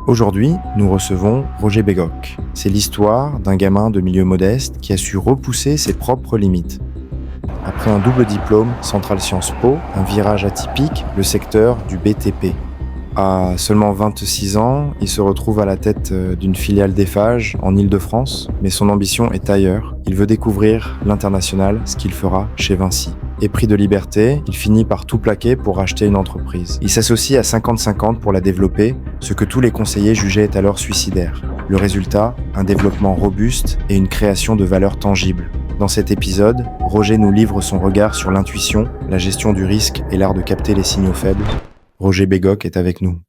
Aujourd'hui, nous recevons Roger Bégoc. C'est l'histoire d'un gamin de milieu modeste qui a su repousser ses propres limites. Après un double diplôme, Centrale Sciences Po, un virage atypique, le secteur du BTP. À seulement 26 ans, il se retrouve à la tête d'une filiale d'Eiffage en Île-de-France, mais son ambition est ailleurs. Il veut découvrir l'international, ce qu'il fera chez Vinci. Épris de liberté, il finit par tout plaquer pour racheter une entreprise. Il s'associe à 50-50 pour la développer, ce que tous les conseillers jugeaient alors suicidaire. Le résultat, un développement robuste et une création de valeur tangible. Dans cet épisode, Roger nous livre son regard sur l'intuition, la gestion du risque et l'art de capter les signaux faibles. Roger Bégoc est avec nous.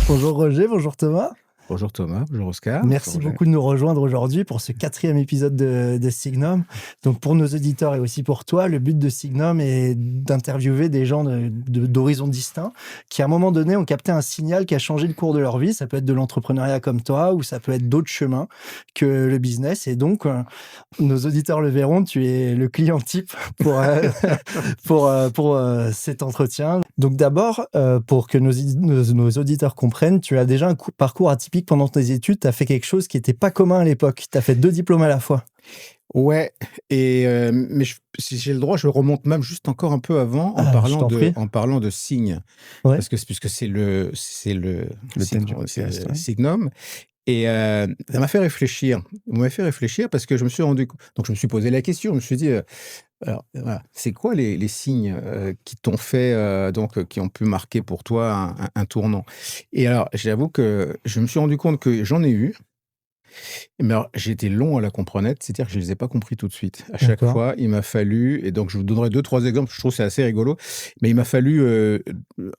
Bonjour Roger, bonjour Thomas. Bonjour Thomas, bonjour Oscar. Merci beaucoup de nous rejoindre aujourd'hui pour ce 4e épisode de Signum. Donc pour nos auditeurs et aussi pour toi, le but de Signum est d'interviewer des gens d'horizons distincts qui à un moment donné ont capté un signal qui a changé le cours de leur vie. Ça peut être de l'entrepreneuriat comme toi ou ça peut être d'autres chemins que le business. Et donc nos auditeurs le verront, tu es le client type pour cet entretien. Donc d'abord, pour que nos auditeurs comprennent, tu as déjà un parcours atypique pendant tes études. Tu as fait quelque chose qui n'était pas commun à l'époque. Tu as fait 2 diplômes à la fois. Ouais, mais si j'ai le droit, je remonte même juste encore un peu avant en parlant de signes. Ouais. Puisque c'est le thème du podcast, ouais. Signum. Et ça m'a fait réfléchir. Vous m'avez fait réfléchir parce que je me suis rendu compte. Donc je me suis posé la question. Je me suis dit, alors voilà, c'est quoi les signes qui t'ont fait, qui ont pu marquer pour toi un tournant? Et alors, j'avoue que je me suis rendu compte que j'en ai eu. Mais alors, j'ai été long à la comprenette, c'est-à-dire que je ne les ai pas compris tout de suite. À chaque D'accord. fois, il m'a fallu, et donc je vous donnerai 2-3 exemples, je trouve que c'est assez rigolo, mais il m'a fallu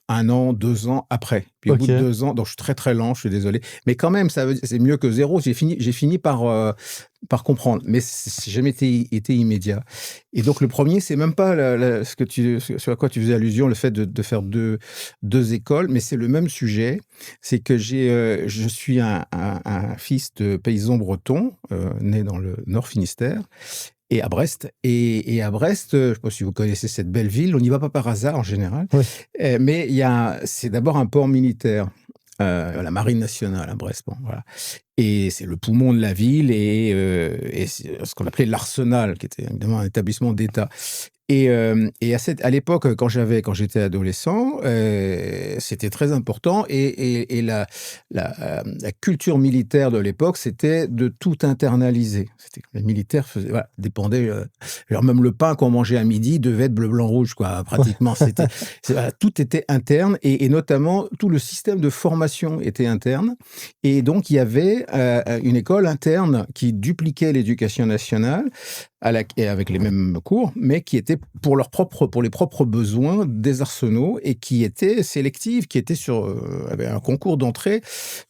1 an, 2 ans après. Puis au bout de Ok. 2 ans, donc je suis très très lent, je suis désolé, mais quand même, c'est mieux que 0. J'ai fini par comprendre, mais c'est jamais été immédiat. Et donc le premier, c'est même pas ce à quoi tu faisais allusion, le fait de faire deux écoles, mais c'est le même sujet. C'est que je suis un fils de paysan breton, né dans le Nord Finistère, et à Brest. Et à Brest, je ne sais pas si vous connaissez cette belle ville, on n'y va pas par hasard en général, Ouais. mais c'est d'abord un port militaire. La marine nationale à Brest, bon, voilà. Et c'est le poumon de la ville et c'est ce qu'on appelait l'arsenal, qui était évidemment un établissement d'État. Et à l'époque, quand j'étais adolescent, c'était très important et la culture militaire de l'époque, c'était de tout internaliser. Les militaires dépendaient, alors même le pain qu'on mangeait à midi devait être bleu, blanc, rouge, quoi, pratiquement. Voilà, tout était interne et notamment tout le système de formation était interne. Et donc, il y avait une école interne qui dupliquait l'éducation nationale, et avec les mêmes cours, mais qui était pour les propres besoins des arsenaux et qui était sélective, qui était avait un concours d'entrée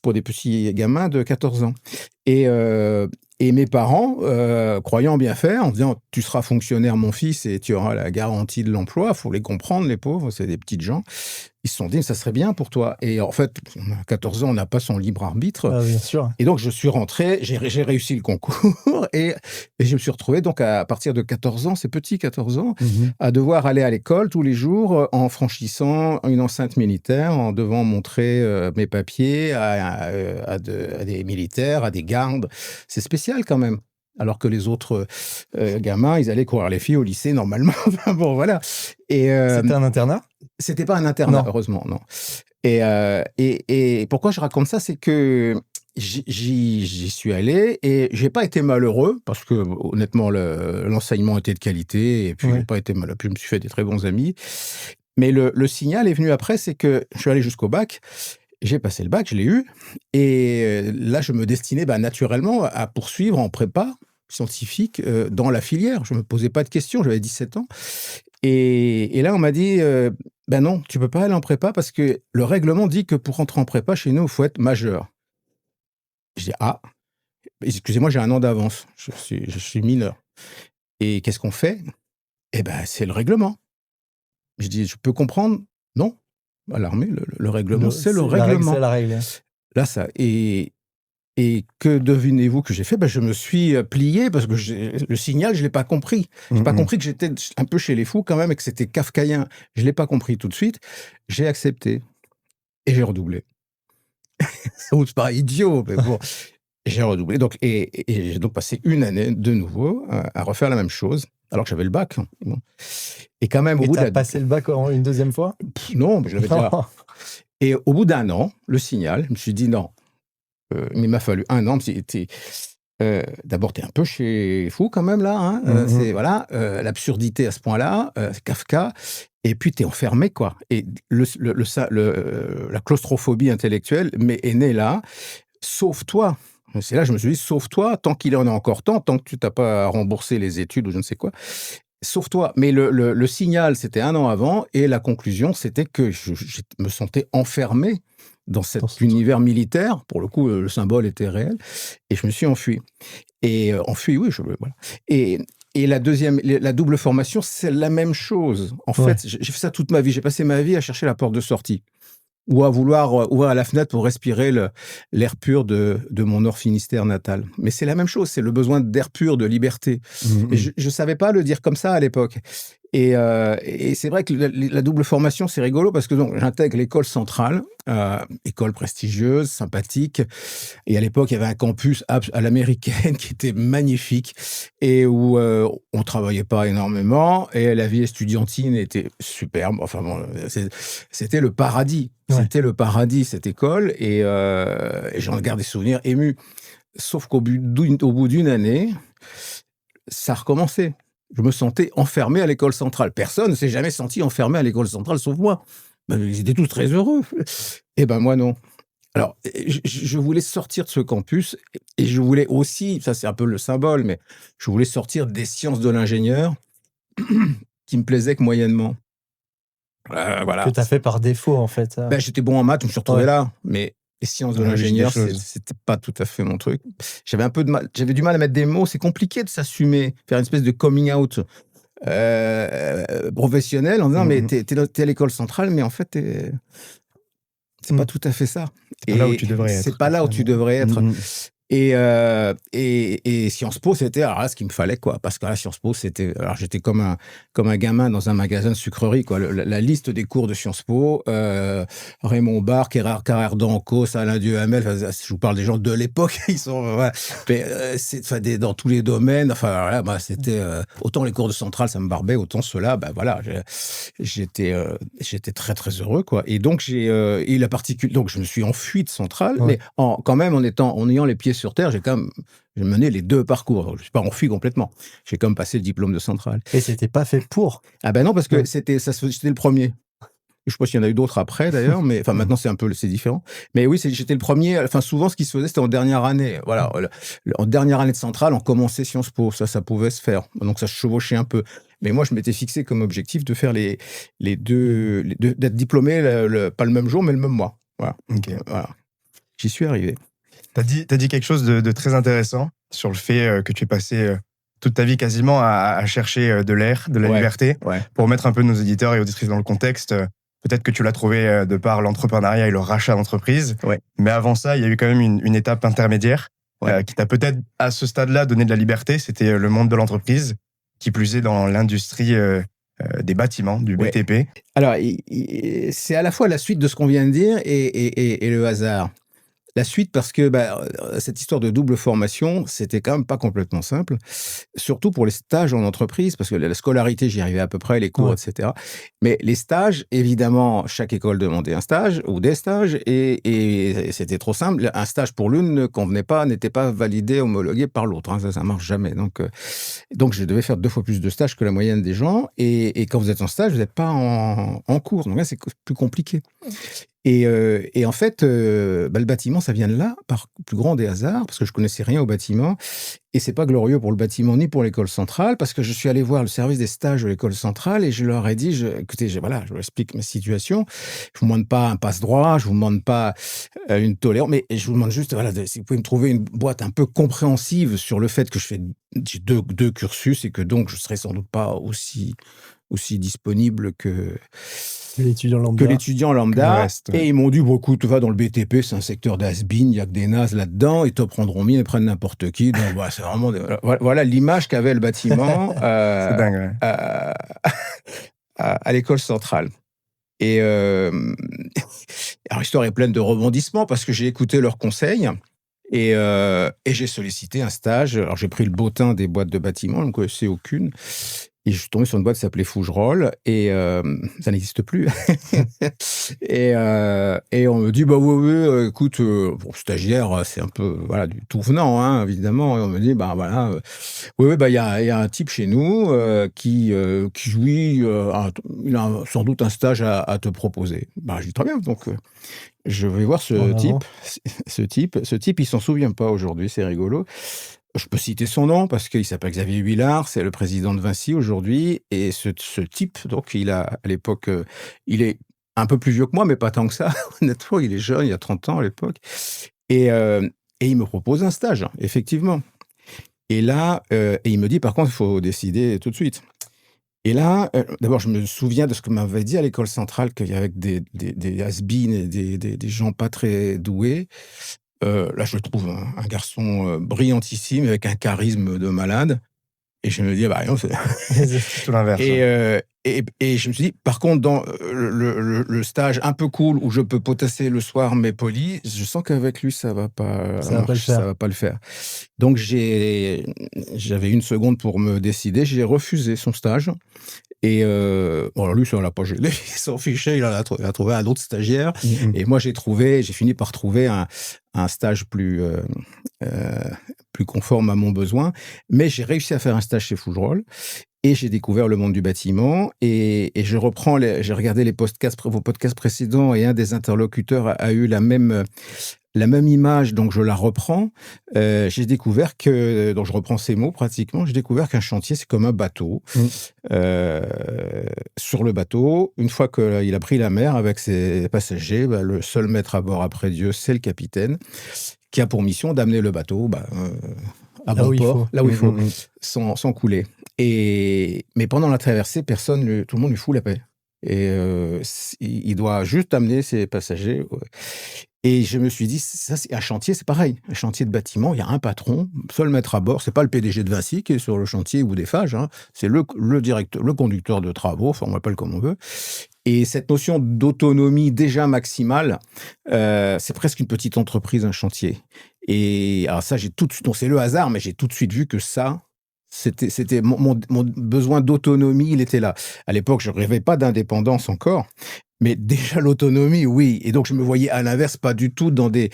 pour des petits gamins de 14 ans. Et mes parents, croyant bien faire, en disant « Tu seras fonctionnaire, mon fils, et tu auras la garantie de l'emploi », il faut les comprendre, les pauvres, c'est des petites gens. Ils se sont dit « Ça serait bien pour toi ». Et en fait, à 14 ans, on n'a pas son libre arbitre. Ah, bien sûr. Et donc, je suis rentré, j'ai réussi le concours et je me suis retrouvé donc à partir de 14 ans, c'est petit, 14 ans, à devoir aller à l'école tous les jours en franchissant une enceinte militaire, en devant montrer mes papiers à des militaires, à des gardes. C'est spécial quand même. Alors que les autres gamins, ils allaient courir les filles au lycée normalement. Enfin, bon, voilà. C'était un internat? C'était pas un internat, Non. heureusement, non. Et pourquoi je raconte ça, c'est que j'y suis allé et j'ai pas été malheureux parce que honnêtement l'enseignement était de qualité et puis Ouais. j'ai pas été malheureux, puis je me suis fait des très bons amis. Mais le signal est venu après, c'est que je suis allé jusqu'au bac, j'ai passé le bac, je l'ai eu et là je me destinais naturellement à poursuivre en prépa scientifique dans la filière. Je me posais pas de questions, j'avais 17 ans. Et là, on m'a dit, ben non, tu peux pas aller en prépa parce que le règlement dit que pour rentrer en prépa, chez nous, il faut être majeur. Je dis, ah, excusez-moi, j'ai 1 an d'avance, je suis mineur. Et qu'est-ce qu'on fait? Eh ben, c'est le règlement. Je dis, je peux comprendre? Non. À l'armée, le règlement, c'est le règlement. C'est la règle. Là, ça, et Et que devinez-vous que j'ai fait? Je me suis plié parce que le signal, je l'ai pas compris. J'ai pas compris que j'étais un peu chez les fous quand même et que c'était kafkaïen. Je l'ai pas compris tout de suite. J'ai accepté et j'ai redoublé. C'est pas idiot, mais bon. J'ai redoublé donc et j'ai donc passé une année de nouveau à refaire la même chose alors que j'avais le bac. Bon. Et quand même au Et bout t'as passé le bac une deuxième fois? Non, mais je l'avais déjà. Et au bout d'un an, le signal, je me suis dit non. Mais il m'a fallu un an. D'abord, t'es un peu chez fou quand même là. Hein, c'est voilà l'absurdité à ce point-là, c'est Kafka. Et puis t'es enfermé quoi. Et la claustrophobie intellectuelle est née là. Sauve-toi. C'est là que je me suis dit, sauve-toi, tant qu'il en a encore temps, tant que tu t'as pas remboursé les études ou je ne sais quoi. Sauve-toi. Mais le signal, c'était un an avant, et la conclusion, c'était que je me sentais enfermé dans cet univers militaire. Pour le coup, le symbole était réel, et je me suis enfui. Et enfui, oui, voilà. Et la double formation, c'est la même chose. En fait, j'ai fait ça toute ma vie. J'ai passé ma vie à chercher la porte de sortie. Ou à vouloir ouvrir la fenêtre pour respirer l'air pur de mon Nord Finistère natal. Mais c'est la même chose, c'est le besoin d'air pur, de liberté. Et je ne savais pas le dire comme ça à l'époque. Et c'est vrai que la double formation, c'est rigolo parce que donc, j'intègre l'école centrale, école prestigieuse, sympathique. Et à l'époque, il y avait un campus à l'américaine qui était magnifique et où on travaillait pas énormément et la vie estudiantine était superbe. Enfin bon, c'était le paradis. Ouais. C'était le paradis, cette école. Et j'en garde des souvenirs émus. Sauf qu'au bout d'une année, ça recommençait. Je me sentais enfermé à l'école centrale. Personne ne s'est jamais senti enfermé à l'école centrale, sauf moi. Ils étaient tous très heureux. Et moi non. Alors, je voulais sortir de ce campus et je voulais aussi, ça c'est un peu le symbole, mais je voulais sortir des sciences de l'ingénieur qui me plaisaient que moyennement. Voilà. Que tu as fait par défaut, en fait. J'étais bon en maths, je me suis retrouvé là, mais les sciences de l'ingénieur, c'était pas tout à fait mon truc. J'avais du mal à mettre des mots. C'est compliqué de s'assumer, faire une espèce de coming out professionnel en disant mais t'es à l'école centrale, mais en fait c'est pas tout à fait ça. C'est pas là où tu devrais être. C'est pas là où tu devrais être. Et Sciences Po, c'était ce qu'il me fallait, quoi. Parce que là, Sciences Po, j'étais comme un gamin dans un magasin de sucrerie, quoi. La liste des cours de Sciences Po, Raymond Barre, Carrère d'Ancos, Alain Duhamel, je vous parle des gens de l'époque, ils sont, voilà. Mais, dans tous les domaines, enfin, voilà, c'était, autant les cours de centrale, ça me barbait, autant ceux-là, voilà, j'étais très, très heureux, quoi. Et donc, donc, je me suis enfui de centrale, mais quand même, en ayant les pieds sur terre, j'ai mené les deux parcours. Je ne suis pas enfui complètement. J'ai quand même passé le diplôme de centrale. Et c'était pas fait pour? Ah non, parce que c'était le premier. Je ne sais pas s'il y en a eu d'autres après, d'ailleurs, mais maintenant, c'est différent. Mais oui, j'étais le premier. Enfin, souvent, ce qui se faisait, c'était en dernière année. Voilà. En dernière année de centrale, on commençait Sciences Po. Ça pouvait se faire. Donc, ça se chevauchait un peu. Mais moi, je m'étais fixé comme objectif de faire les deux, d'être diplômé, pas le même jour, mais le même mois. Voilà. Okay. Voilà. J'y suis arrivé. T'as dit quelque chose de très intéressant sur le fait que tu es passé toute ta vie quasiment à chercher de l'air, de la liberté. Ouais. Pour mettre un peu nos éditeurs et auditrices dans le contexte, peut-être que tu l'as trouvé de par l'entrepreneuriat et le rachat d'entreprise. Ouais. Mais avant ça, il y a eu quand même une étape intermédiaire qui t'a peut-être, à ce stade-là, donné de la liberté. C'était le monde de l'entreprise, qui plus est dans l'industrie des bâtiments, du BTP. Alors, c'est à la fois la suite de ce qu'on vient de dire et le hasard. La suite, parce que cette histoire de double formation, c'était quand même pas complètement simple, surtout pour les stages en entreprise, parce que la scolarité, j'y arrivais à peu près, les cours, etc. Mais les stages, évidemment, chaque école demandait un stage ou des stages, et c'était trop simple. Un stage pour l'une ne convenait pas, n'était pas validé, homologué par l'autre. Hein, ça marche jamais. Donc, je devais faire 2 fois plus de stages que la moyenne des gens, et quand vous êtes en stage, vous n'êtes pas en cours. Donc là, c'est plus compliqué. Et en fait, le bâtiment, ça vient de là, par plus grand des hasards, parce que je connaissais rien au bâtiment. Et c'est pas glorieux pour le bâtiment ni pour l'école centrale, parce que je suis allé voir le service des stages de l'école centrale et je leur ai dit, écoutez, je vous explique ma situation. Je vous demande pas un passe-droit, je vous demande pas une tolérance, mais je vous demande juste, si vous pouvez me trouver une boîte un peu compréhensive sur le fait que j'ai deux cursus et que donc je serai sans doute pas aussi disponible l'étudiant lambda. que l'étudiant lambda. Reste, ouais. Et ils m'ont dit, bon, écoute, va dans le BTP, c'est un secteur d'has-been, il n'y a que des nazes là-dedans, ils te prendront bien, ils prennent n'importe qui. Donc, voilà, c'est vraiment... Voilà l'image qu'avait le bâtiment C'est dingue, ouais. à l'école centrale. Et alors, l'histoire est pleine de rebondissements parce que j'ai écouté leurs conseils et j'ai sollicité un stage. Alors, j'ai pris le bottin des boîtes de bâtiments, je ne connaissais aucune. Et je suis tombé sur une boîte qui s'appelait Fougerolles et ça n'existe plus. et on me dit, bah oui, écoute, bon, stagiaire, c'est un peu du tout venant, hein, évidemment. Et on me dit, bah voilà, oui, bah il y a un type chez nous qui oui, il a sans doute un stage à te proposer. Bah, je dis très bien, donc je vais voir ce type, il s'en souvient pas aujourd'hui, c'est rigolo. Je peux citer son nom parce qu'il s'appelle Xavier Huillard, c'est le président de Vinci aujourd'hui. Et ce type, donc, à l'époque, il est un peu plus vieux que moi, mais pas tant que ça. Honnêtement, il est jeune, il a 30 ans à l'époque. Et il me propose un stage, effectivement. Et là, il me dit, par contre, il faut décider tout de suite. Et là, d'abord, je me souviens de ce que m'avait dit à l'école centrale, qu'il y avait des has-beens et des gens pas très doués. Là, je le trouve un garçon brillantissime, avec un charisme de malade. Et je me dis, bah non, c'est tout l'inverse. Et je me suis dit, par contre, dans le stage un peu cool où je peux potasser le soir mais poli, je sens qu'avec lui, ça va pas le faire. Donc, j'avais une seconde pour me décider. J'ai refusé son stage. Et alors lui, ça ne l'a pas gêné. Il s'en fichait, il a trouvé un autre stagiaire. Et moi, j'ai fini par trouver un stage plus conforme à mon besoin. Mais j'ai réussi à faire un stage chez Fougerolles. Et j'ai découvert le monde du bâtiment. Et j'ai regardé vos podcasts précédents, et un des interlocuteurs a eu la même image, donc je la reprends. J'ai découvert donc je reprends ces mots pratiquement, j'ai découvert qu'un chantier, c'est comme un bateau. Sur le bateau, une fois qu'il a pris la mer avec ses passagers, le seul maître à bord après Dieu, c'est le capitaine, qui a pour mission d'amener le bateau à bon port, là où il faut, sans couler. Mais pendant la traversée, tout le monde lui fout la paix. Et il doit juste amener ses passagers. Et je me suis dit, ça, c'est un chantier, c'est pareil. Un chantier de bâtiment, il y a un patron, seul maître à bord. C'est pas le PDG de Vinci qui est sur le chantier ou d'Eiffage, hein. C'est le directeur, le conducteur de travaux, enfin, on l'appelle comme on veut. Et cette notion d'autonomie déjà maximale, c'est presque une petite entreprise, un chantier. Et alors ça, donc c'est le hasard, mais j'ai tout de suite vu que ça, c'était mon besoin d'autonomie, il était là. À l'époque, je rêvais pas d'indépendance encore. Mais déjà l'autonomie, oui. Et donc je me voyais à l'inverse, pas du tout dans des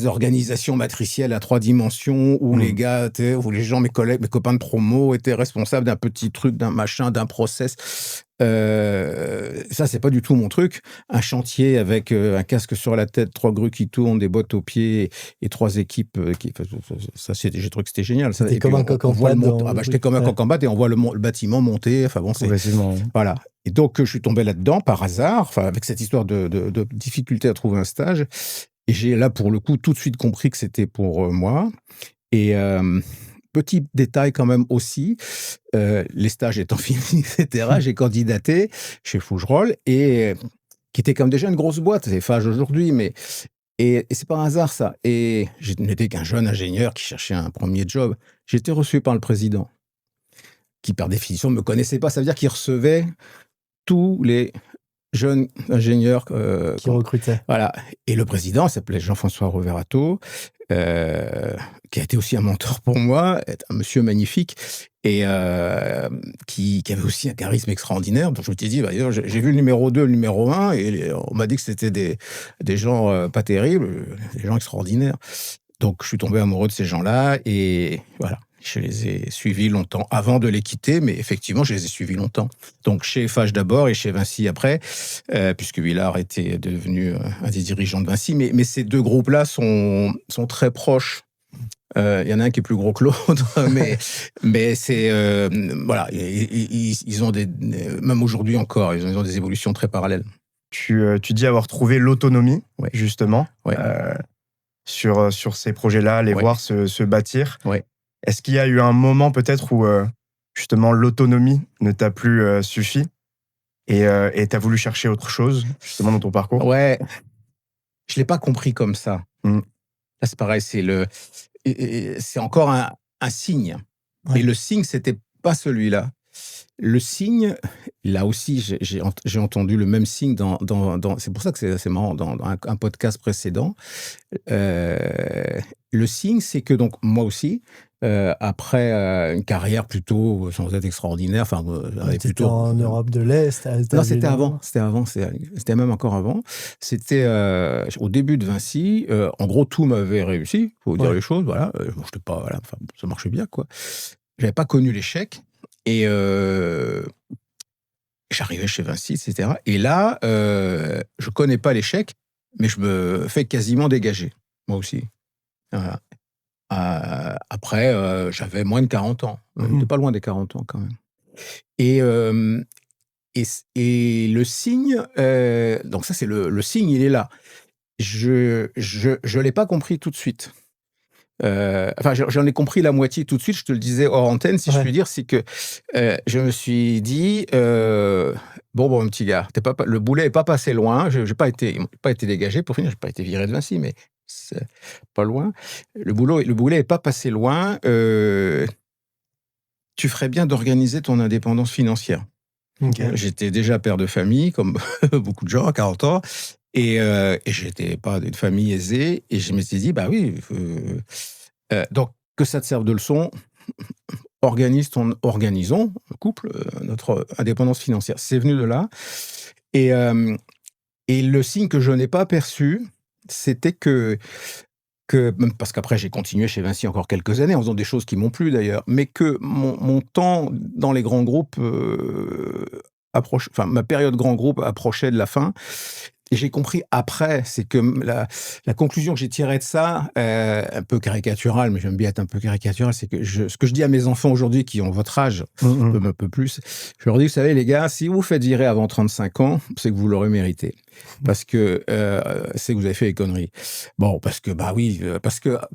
organisations matricielles à 3 dimensions où les gars, où les gens, mes collègues, mes copains de promo étaient responsables d'un petit truc, d'un machin, d'un process. Ça, c'est pas du tout mon truc. Un chantier avec un casque sur la tête, 3 grues qui tournent, des bottes aux pieds et 3 équipes. J'ai trouvé que c'était génial. C'était comme un coq en boîte. J'étais comme un coq en boîte et on voit le bâtiment monter. Enfin bon, voilà. Et donc, je suis tombé là-dedans par hasard, avec cette histoire de difficulté à trouver un stage. Et j'ai là, pour le coup, tout de suite compris que c'était pour moi. Et petit détail quand même aussi, les stages étant finis, etc., j'ai candidaté chez Fougerolles, et qui était comme déjà une grosse boîte, c'est Eiffage aujourd'hui, mais... Et c'est pas un hasard, ça. Et je n'étais qu'un jeune ingénieur qui cherchait un premier job. J'ai été reçu par le président, qui par définition ne me connaissait pas. Ça veut dire qu'il recevait tous les jeunes ingénieurs qui recrutaient. Voilà. Et le président s'appelait Jean-François Roverato, qui a été aussi un mentor pour moi, un monsieur magnifique, et qui avait aussi un charisme extraordinaire. Donc je me suis dit, j'ai vu le numéro 2, le numéro 1, et on m'a dit que c'était des gens pas terribles, des gens extraordinaires. Donc je suis tombé amoureux de ces gens-là, et voilà. Je les ai suivis longtemps avant de les quitter, mais effectivement, je les ai suivis longtemps. Donc, chez Eiffage d'abord et chez Vinci après, puisque Huillard était devenu un des dirigeants de Vinci. Mais ces deux groupes-là sont très proches. Il y en a un qui est plus gros que l'autre, mais c'est... voilà, ils ont même aujourd'hui encore, ils ont des évolutions très parallèles. Tu dis avoir trouvé l'autonomie, justement, sur ces projets-là, les voir se bâtir. Ouais. Est-ce qu'il y a eu un moment peut-être où justement l'autonomie ne t'a plus suffi Et t'as voulu chercher autre chose, justement, dans ton parcours? Ouais, je l'ai pas compris comme ça. Là, c'est pareil, c'est encore un signe. Ouais. Et le signe, c'était pas celui-là. Le signe, là aussi, j'ai entendu le même signe c'est pour ça que c'est assez marrant, dans un podcast précédent. Le signe, c'est que donc moi aussi, après une carrière plutôt sans être extraordinaire, enfin, T'étais en Europe de l'Est. Non, c'était avant, c'était même encore avant. C'était au début de Vinci. En gros, tout m'avait réussi, faut dire les choses. Voilà, j'étais pas, voilà, enfin, ça marchait bien, quoi. J'avais pas connu l'échec et j'arrivais chez Vinci, etc. Et là, je connais pas l'échec, mais je me fais quasiment dégager, moi aussi. Voilà. Après, j'avais moins de 40 ans. J'étais pas loin des 40 ans, quand même. Et le signe, donc ça, c'est le signe, il est là. Je l'ai pas compris tout de suite. Enfin, j'en ai compris la moitié tout de suite, je te le disais hors antenne, si je puis dire, c'est que je me suis dit, bon, mon petit gars, le boulet n'est pas passé loin, je n'ai pas été dégagé, pour finir, je n'ai pas été viré de Vinci, mais c'est pas loin. Le boulet n'est pas passé loin, tu ferais bien d'organiser ton indépendance financière. Okay. J'étais déjà père de famille, comme beaucoup de gens, à 40 ans, et j'étais pas d'une famille aisée, et je me suis dit, bah oui, donc que ça te serve de leçon, organisons, couple, notre indépendance financière. C'est venu de là, et le signe que je n'ai pas perçu, c'était que parce qu'après j'ai continué chez Vinci encore quelques années en faisant des choses qui m'ont plu d'ailleurs, mais que mon temps dans les grands groupes ma période grand groupe approchait de la fin. Et j'ai compris après, c'est que la conclusion que j'ai tirée de ça, un peu caricaturale, mais j'aime bien être un peu caricatural, c'est que ce que je dis à mes enfants aujourd'hui qui ont votre âge, un peu plus, je leur dis, vous savez les gars, si vous faites virer avant 35 ans, c'est que vous l'aurez mérité. Parce que c'est que vous avez fait des conneries. Bon, parce que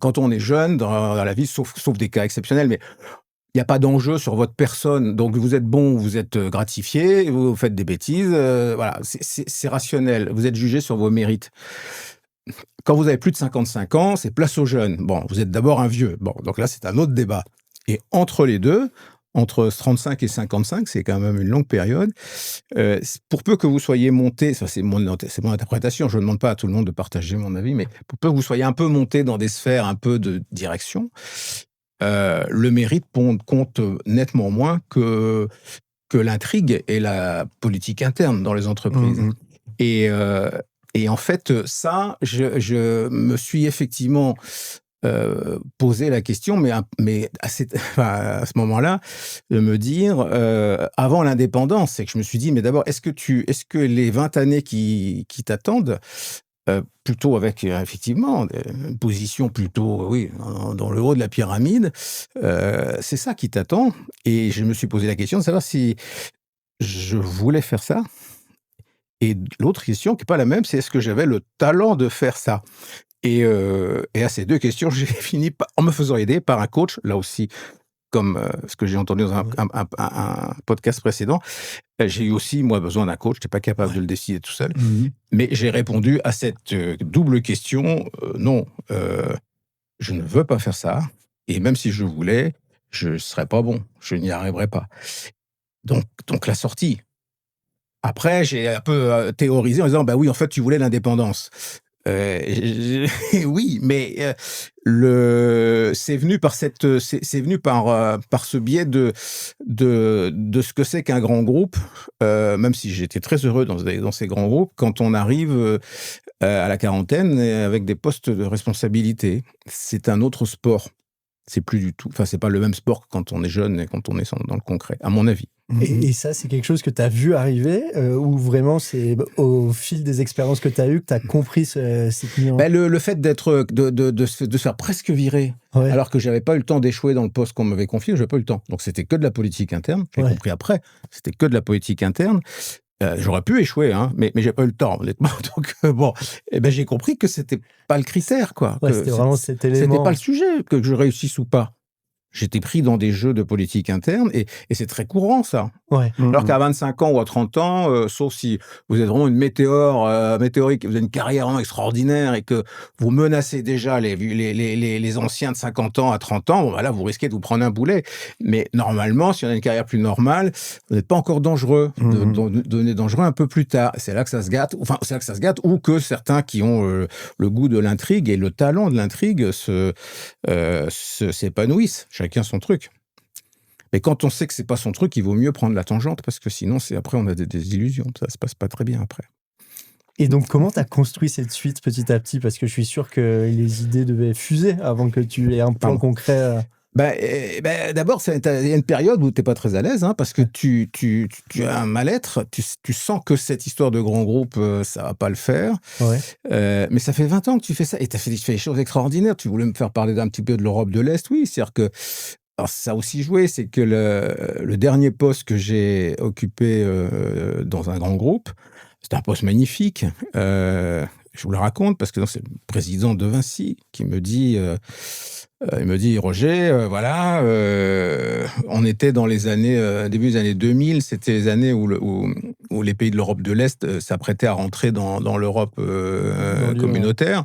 quand on est jeune dans la vie, sauf des cas exceptionnels, mais il n'y a pas d'enjeu sur votre personne, donc vous êtes bon, vous êtes gratifié, vous faites des bêtises, voilà, c'est rationnel, vous êtes jugé sur vos mérites. Quand vous avez plus de 55 ans, c'est place aux jeunes. Bon, vous êtes d'abord un vieux. Bon, donc là, c'est un autre débat. Et entre les deux, entre 35 et 55, c'est quand même une longue période. Pour peu que vous soyez monté, ça c'est mon interprétation, je ne demande pas à tout le monde de partager mon avis, mais pour peu que vous soyez un peu monté dans des sphères un peu de direction, le mérite compte nettement moins que l'intrigue et la politique interne dans les entreprises. Et en fait, ça, je me suis effectivement posé la question, mais à ce moment-là, de me dire, avant l'indépendance, c'est que je me suis dit, mais d'abord, est-ce que les 20 années qui t'attendent, plutôt avec effectivement une position plutôt dans le haut de la pyramide, c'est ça qui t'attend. Et je me suis posé la question de savoir si je voulais faire ça. Et l'autre question qui n'est pas la même, c'est est-ce que j'avais le talent de faire ça. Et à ces deux questions, j'ai fini en me faisant aider par un coach, là aussi, comme ce que j'ai entendu dans un podcast précédent. J'ai eu aussi, moi, besoin d'un coach. Je n'étais pas capable de le décider tout seul. Mais j'ai répondu à cette double question. Non, je ne veux pas faire ça. Et même si je voulais, je ne serais pas bon. Je n'y arriverais pas. Donc la sortie. Après, j'ai un peu théorisé en disant, bah oui, en fait, tu voulais l'indépendance. Oui, mais c'est venu par par ce biais de ce que c'est qu'un grand groupe, même si j'étais très heureux dans ces grands groupes, quand on arrive à la quarantaine avec des postes de responsabilité. C'est un autre sport. C'est plus du tout, c'est pas le même sport que quand on est jeune et quand on est dans le concret, à mon avis. Et ça, c'est quelque chose que tu as vu arriver ou vraiment c'est au fil des expériences que tu as eues que tu as compris cette nuance? Le fait de se faire presque virer, alors que j'avais pas eu le temps d'échouer dans le poste qu'on m'avait confié, j'avais pas eu le temps. Donc c'était que de la politique interne, j'ai compris après, c'était que de la politique interne. J'aurais pu échouer, mais j'ai pas eu le temps, honnêtement. Donc j'ai compris que c'était pas le critère, quoi. C'était vraiment cet élément. C'était pas le sujet que je réussisse ou pas. j'étais pris dans des jeux de politique interne et c'est très courant, ça. Ouais. Alors qu'à 25 ans ou à 30 ans, sauf si vous êtes vraiment une météorique, vous avez une carrière vraiment extraordinaire et que vous menacez déjà les anciens de 50 ans à 30 ans, bon, bah là, vous risquez de vous prendre un boulet. Mais normalement, si on a une carrière plus normale, vous n'êtes pas encore dangereux. Devenez dangereux un peu plus tard. C'est là que ça se gâte. Enfin, c'est là que ça se gâte, ou que certains qui ont le goût de l'intrigue et le talent de l'intrigue s'épanouissent. Chacun son truc. Mais quand on sait que c'est pas son truc, il vaut mieux prendre la tangente parce que sinon, après, on a des illusions. Ça se passe pas très bien après. Et donc, comment tu as construit cette suite petit à petit? Parce que je suis sûr que les idées devaient fuser avant que tu aies un plan concret. D'abord, il y a une période où tu n'es pas très à l'aise, hein, parce que tu as un mal-être, tu sens que cette histoire de grand groupe, ça va pas le faire. Ouais. Mais ça fait 20 ans que tu fais ça, et tu fais des choses extraordinaires. Tu voulais me faire parler d'un petit peu de l'Europe de l'Est, oui, c'est-à-dire que alors ça a aussi joué, c'est que le dernier poste que j'ai occupé dans un grand groupe, c'était un poste magnifique. Je vous le raconte parce que c'est le président de Vinci qui me dit, il me dit Roger, voilà, on était dans les années début des années 2000, c'était les années où les pays de l'Europe de l'Est s'apprêtaient à rentrer dans l'Europe communautaire.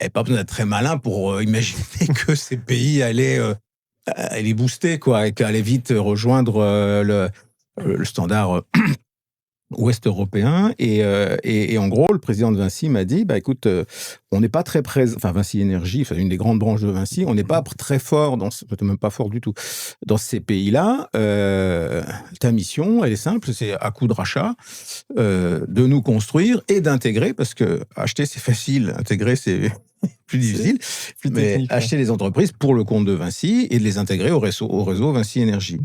Et pas besoin d'être très malin pour imaginer que ces pays allaient booster, quoi, et qu'allaient vite rejoindre le standard ouest européen. Et en gros, le président de Vinci m'a dit, écoute, on n'est pas très présent, enfin Vinci Énergie, une des grandes branches de Vinci, on n'est pas très fort, même pas fort du tout, dans ces pays-là. Ta mission, elle est simple, c'est à coup de rachat, de nous construire et d'intégrer, parce que acheter c'est facile, intégrer c'est plus difficile, mais technique, acheter les entreprises pour le compte de Vinci et de les intégrer au réseau Vinci Énergie.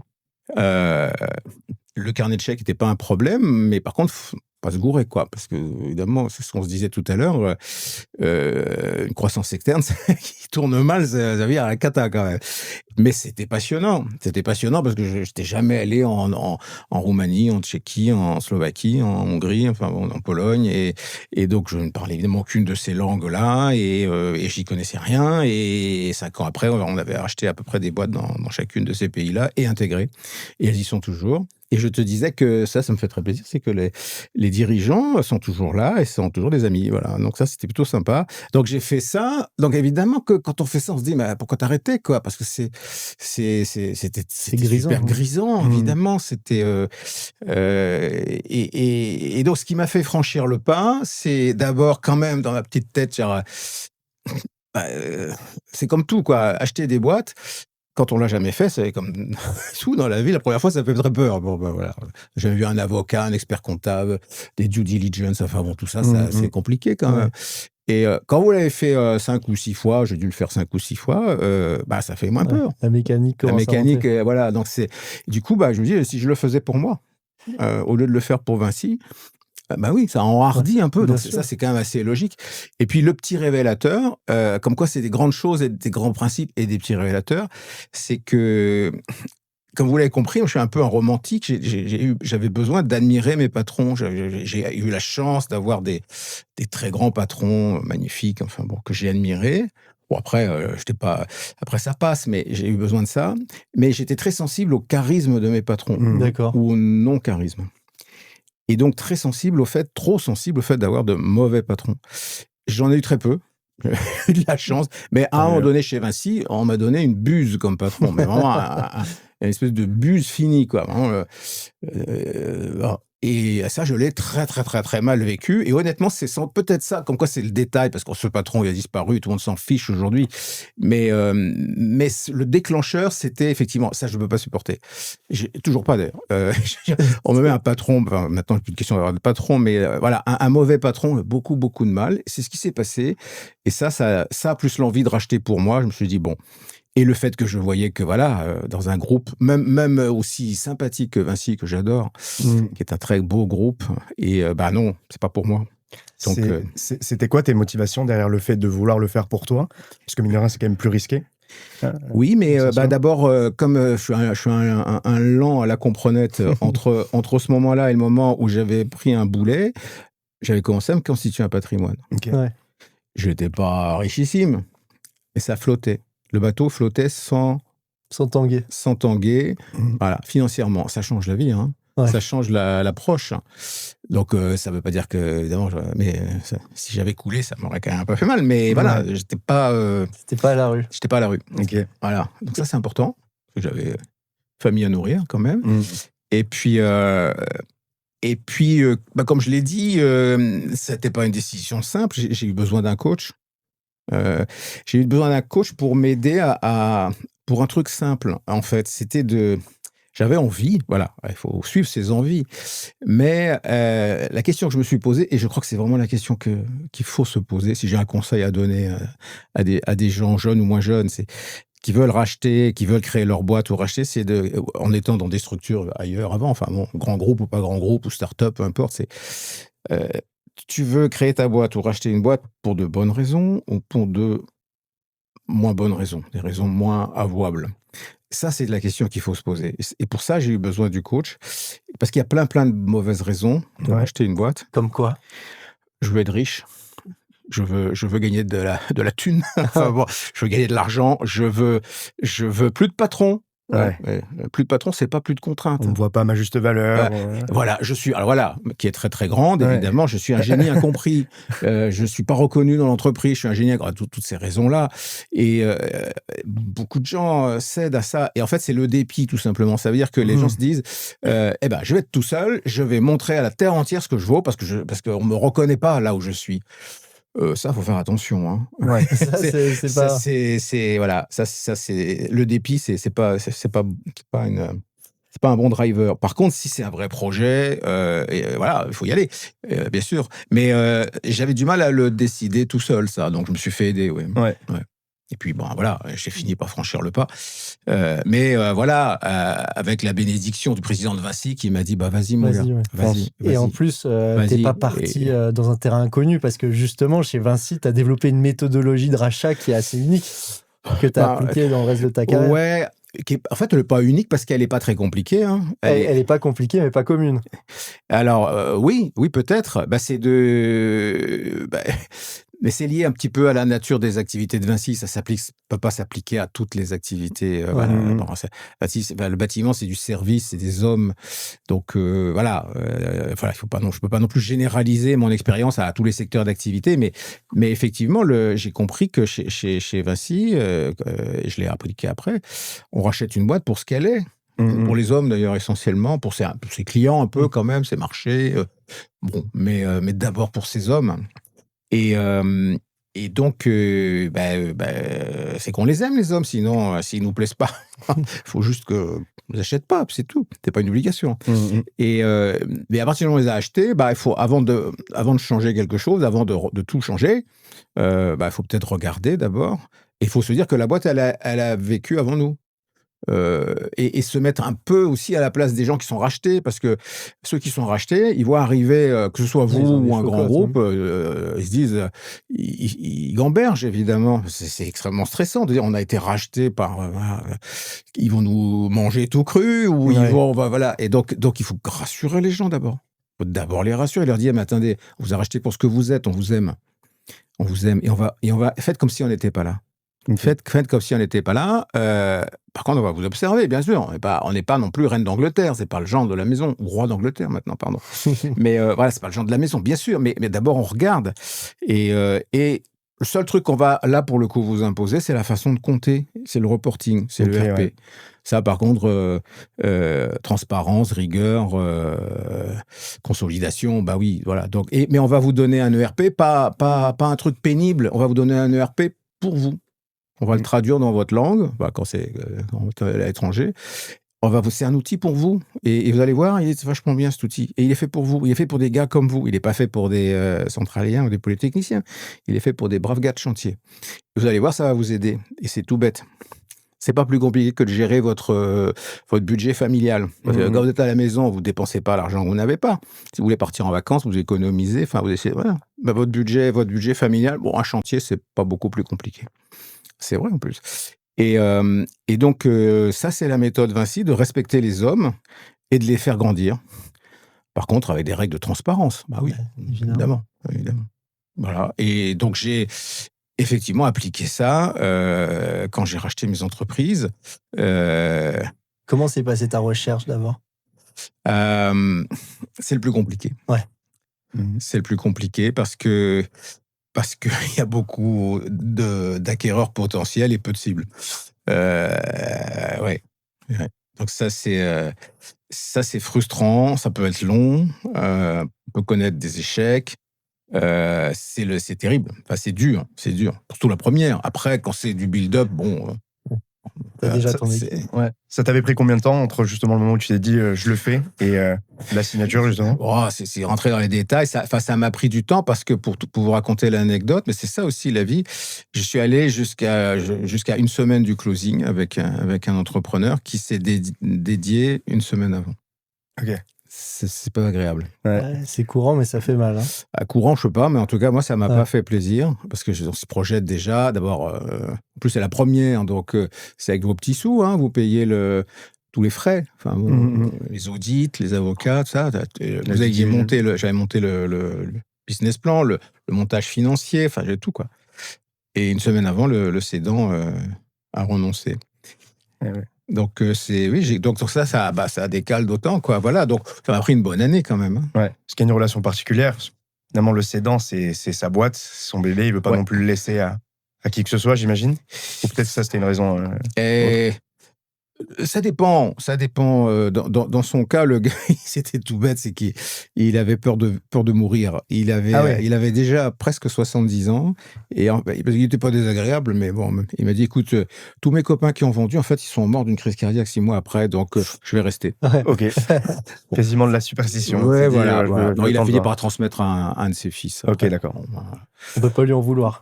Le carnet de chèques n'était pas un problème, mais par contre, pas se gourer, quoi, parce que évidemment, c'est ce qu'on se disait tout à l'heure, une croissance externe qui tourne mal, ça vient à la cata quand même. Mais c'était passionnant parce que je n'étais jamais allé en Roumanie, en Tchéquie, en Slovaquie, en Hongrie, enfin en Pologne, et donc je ne parlais évidemment qu'une de ces langues-là, et j'y connaissais rien. Et 5 ans après, on avait acheté à peu près des boîtes dans chacune de ces pays-là et intégré, et elles y sont toujours. Et je te disais que ça me fait très plaisir, c'est que les dirigeants sont toujours là et sont toujours des amis. Voilà. Donc ça, c'était plutôt sympa. Donc j'ai fait ça. Donc évidemment que quand on fait ça, on se dit, mais pourquoi t'arrêter, quoi? Parce que c'était grisant, super grisant, évidemment. C'était et donc ce qui m'a fait franchir le pas, c'est d'abord quand même dans ma petite tête, genre, c'est comme tout, quoi. Acheter des boîtes. Quand on l'a jamais fait, c'est comme tout dans la vie. La première fois, ça fait très peur. Bon, voilà. J'avais vu un avocat, un expert comptable, des due diligence. Enfin bon, tout ça, c'est compliqué quand même. Et quand vous l'avez fait 5 ou 6 fois, j'ai dû le faire 5 ou 6 fois, ça fait moins peur. La mécanique. Voilà. Donc du coup, je me dis, si je le faisais pour moi, au lieu de le faire pour Vinci. Oui, ça enhardit un peu, donc ça c'est quand même assez logique. Et puis le petit révélateur, comme quoi c'est des grandes choses et des grands principes et des petits révélateurs, c'est que, comme vous l'avez compris, je suis un peu un romantique, j'avais besoin d'admirer mes patrons, j'ai eu la chance d'avoir des très grands patrons magnifiques, enfin bon, que j'ai admirés. Bon, après, après ça passe, mais j'ai eu besoin de ça. Mais j'étais très sensible au charisme de mes patrons, ou au non-charisme. Et donc trop sensible au fait d'avoir de mauvais patrons. J'en ai eu très peu, j'ai eu de la chance, mais à un moment donné chez Vinci, on m'a donné une buse comme patron, mais vraiment une espèce de buse finie, quoi. Vraiment, et ça, je l'ai très, très, très, très mal vécu. Et honnêtement, c'est peut-être ça, comme quoi c'est le détail, parce que ce patron, il a disparu, tout le monde s'en fiche aujourd'hui. Mais le déclencheur, c'était effectivement, ça, je ne peux pas supporter. Toujours pas, d'ailleurs. On me met un patron, maintenant, il n'y a plus de question d'avoir de patron, mais voilà, un mauvais patron, beaucoup, beaucoup de mal. C'est ce qui s'est passé. Et ça, plus l'envie de racheter pour moi, je me suis dit, bon. Et le fait que je voyais que, voilà, dans un groupe, même aussi sympathique que Vinci, que j'adore, qui est un très beau groupe, et non, c'est pas pour moi. Donc, c'était quoi tes motivations derrière le fait de vouloir le faire pour toi? Parce que mine de rien, c'est quand même plus risqué. Oui, mais d'abord, comme je suis un lent à la comprenette, entre ce moment-là et le moment où j'avais pris un boulet, j'avais commencé à me constituer un patrimoine. Okay. Ouais. Je n'étais pas richissime, mais ça flottait. Le bateau flottait sans Sans tanguer. sans tanguer. Voilà, financièrement, ça change la vie, hein. Ouais. Ça change l'approche. Donc, ça ne veut pas dire que, évidemment, si j'avais coulé, ça m'aurait quand même un peu fait mal. Mais voilà, j'étais pas à la rue. j'étais pas à la rue. Ok. Voilà. Donc ça, c'est important. Parce que j'avais famille à nourrir quand même. Et puis, comme je l'ai dit, ça n'était pas une décision simple. J'ai eu besoin d'un coach. J'ai eu besoin d'un coach pour m'aider pour un truc simple, en fait. J'avais envie, voilà, il faut suivre ses envies. Mais la question que je me suis posée, et je crois que c'est vraiment la question qu'il faut se poser, si j'ai un conseil à donner à des gens jeunes ou moins jeunes, c'est qui veulent racheter, qui veulent créer leur boîte ou racheter, c'est en étant dans des structures ailleurs avant, enfin bon, grand groupe ou pas grand groupe ou start-up, peu importe, tu veux créer ta boîte ou racheter une boîte pour de bonnes raisons ou pour de moins bonnes raisons, des raisons moins avouables. Ça, c'est la question qu'il faut se poser. Et pour ça, j'ai eu besoin du coach, parce qu'il y a plein de mauvaises raisons de racheter une boîte. Comme quoi? Je veux être riche. Je veux gagner de la thune. Enfin, bon, je veux gagner de l'argent. Je veux plus de patron. Ouais. Plus de patron, c'est pas plus de contraintes. On ne voit pas à ma juste valeur. Voilà, qui est très très grande, évidemment. Je suis un génie incompris. Je suis pas reconnu dans l'entreprise. Je suis un génie, toutes ces raisons-là. Et beaucoup de gens cèdent à ça. Et en fait, c'est le dépit, tout simplement. Ça veut dire que les gens se disent, je vais être tout seul. Je vais montrer à la terre entière ce que je vaux parce qu'on me reconnaît pas là où je suis. Ça, faut faire attention, hein. Ouais, c'est voilà, ça c'est le dépit, c'est pas un bon driver. Par contre, si c'est un vrai projet, voilà, il faut y aller, bien sûr. Mais j'avais du mal à le décider tout seul, ça, donc je me suis fait aider, ouais. Et puis bon, voilà, j'ai fini par franchir le pas. Mais voilà, avec la bénédiction du président de Vinci qui m'a dit vas-y mon gars, vas-y. Et en plus, t'es pas parti dans un terrain inconnu parce que justement chez Vinci, t'as développé une méthodologie de rachat qui est assez unique que t'as appliquée dans le reste de ta carrière. Ouais. En fait, elle n'est pas unique parce qu'elle n'est pas très compliquée. Hein. Elle n'est pas compliquée, mais pas commune. Alors, oui, peut-être. Mais c'est lié un petit peu à la nature des activités de Vinci. Ça peut pas s'appliquer à toutes les activités. Le bâtiment, c'est du service, c'est des hommes. Donc, voilà. Je peux pas non plus généraliser mon expérience à tous les secteurs d'activité. Mais effectivement, j'ai compris que chez Vinci, je l'ai appliqué après, on rachète une boîte pour ce qu'elle est. Pour les hommes, d'ailleurs, essentiellement. Pour ses clients, un peu, quand même, ses marchés. Mais d'abord pour ces hommes. Et donc, c'est qu'on les aime, les hommes. Sinon, s'ils nous plaisent pas, il faut juste qu'on les achète pas, c'est tout. C'est pas une obligation. Mais à partir du moment où on les a achetés, il faut, avant de changer quelque chose, avant de tout changer, il faut peut-être regarder d'abord. Et il faut se dire que la boîte, elle a vécu avant nous. Et se mettre un peu aussi à la place des gens qui sont rachetés, parce que ceux qui sont rachetés, ils voient arriver, que ce soit vous ou un grand groupe, ils se disent, ils gambergent évidemment, c'est extrêmement stressant de dire on a été racheté par, ils vont nous manger tout cru, ou ils vont, voilà, et donc il faut rassurer les gens d'abord. Il faut d'abord les rassurer, leur dire mais attendez, on vous a racheté pour ce que vous êtes, on vous aime, et on va faites comme si on n'était pas là. Faites comme si on n'était pas là. Par contre, on va vous observer, bien sûr. On n'est pas non plus reine d'Angleterre. C'est pas le genre de la maison, ou roi d'Angleterre maintenant, pardon. Mais voilà, c'est pas le genre de la maison, bien sûr. Mais d'abord, on regarde. Et le seul truc qu'on va là pour le coup vous imposer, c'est la façon de compter. C'est le reporting, c'est le RP. Ouais. Ça, par contre, transparence, rigueur, consolidation, oui, voilà. Donc, mais on va vous donner un ERP, pas un truc pénible. On va vous donner un ERP pour vous. On va le traduire dans votre langue, quand c'est à l'étranger. C'est un outil pour vous. Et vous allez voir, il est vachement bien cet outil. Et il est fait pour vous. Il est fait pour des gars comme vous. Il n'est pas fait pour des centraliens ou des polytechniciens. Il est fait pour des braves gars de chantier. Vous allez voir, ça va vous aider. Et c'est tout bête. C'est pas plus compliqué que de gérer votre budget familial. Parce que quand vous êtes à la maison, vous dépensez pas l'argent que vous n'avez pas. Si vous voulez partir en vacances, vous économisez. Enfin, vous essayez. Voilà. Votre budget familial, un chantier, c'est pas beaucoup plus compliqué. C'est vrai en plus. Et donc, ça, c'est la méthode Vinci, de respecter les hommes et de les faire grandir. Par contre, avec des règles de transparence. Oui, évidemment. Voilà. Et donc, effectivement appliquer ça quand j'ai racheté mes entreprises. Comment s'est passée ta recherche d'abord? C'est le plus compliqué. Ouais. C'est le plus compliqué parce que il y a beaucoup d'acquéreurs potentiels et peu de cibles. Ouais. Donc ça c'est frustrant, ça peut être long, on peut connaître des échecs. C'est terrible. Enfin, c'est dur. Surtout la première. Après, quand c'est du build-up, bon. T'as déjà ça, ton équipe. Ouais. Ça t'avait pris combien de temps entre justement le moment où tu t'es dit je le fais et la signature justement? C'est rentrer dans les détails. Ça m'a pris du temps parce que pour vous raconter l'anecdote, mais c'est ça aussi la vie. Je suis allé jusqu'à une semaine du closing avec un entrepreneur qui s'est dédié une semaine avant. Ok. C'est pas agréable. Ouais, c'est courant, mais ça fait mal. Hein. À courant, je sais pas, mais en tout cas, moi, ça m'a pas fait plaisir parce que on se projette déjà. D'abord, en plus, c'est la première, donc c'est avec vos petits sous, hein, vous payez tous les frais, enfin, les audits, les avocats, tout ça. J'avais monté le business plan, le montage financier, enfin, j'ai tout, quoi. Et une semaine avant, le cédant a renoncé. Ouais. Donc, donc ça décale d'autant, quoi. Voilà, donc ça m'a pris une bonne année quand même. Hein. Ouais, parce qu'il y a une relation particulière. Finalement, le cédant, c'est sa boîte, son bébé, il veut pas non plus le laisser à qui que ce soit, j'imagine. Ou peut-être ça, c'était une raison. Ça dépend. Dans son cas, le gars, c'était tout bête, c'est qu'il avait peur de mourir. Il avait déjà presque 70 ans. Et il n'était pas désagréable, mais bon, il m'a dit, écoute, tous mes copains qui ont vendu, en fait, ils sont morts d'une crise cardiaque 6 mois après, donc je vais rester. Ouais. Ok. Quasiment de la superstition. Ouais, voilà. Non, il a fini par transmettre à un de ses fils. Ok, d'accord. On peut pas lui en vouloir.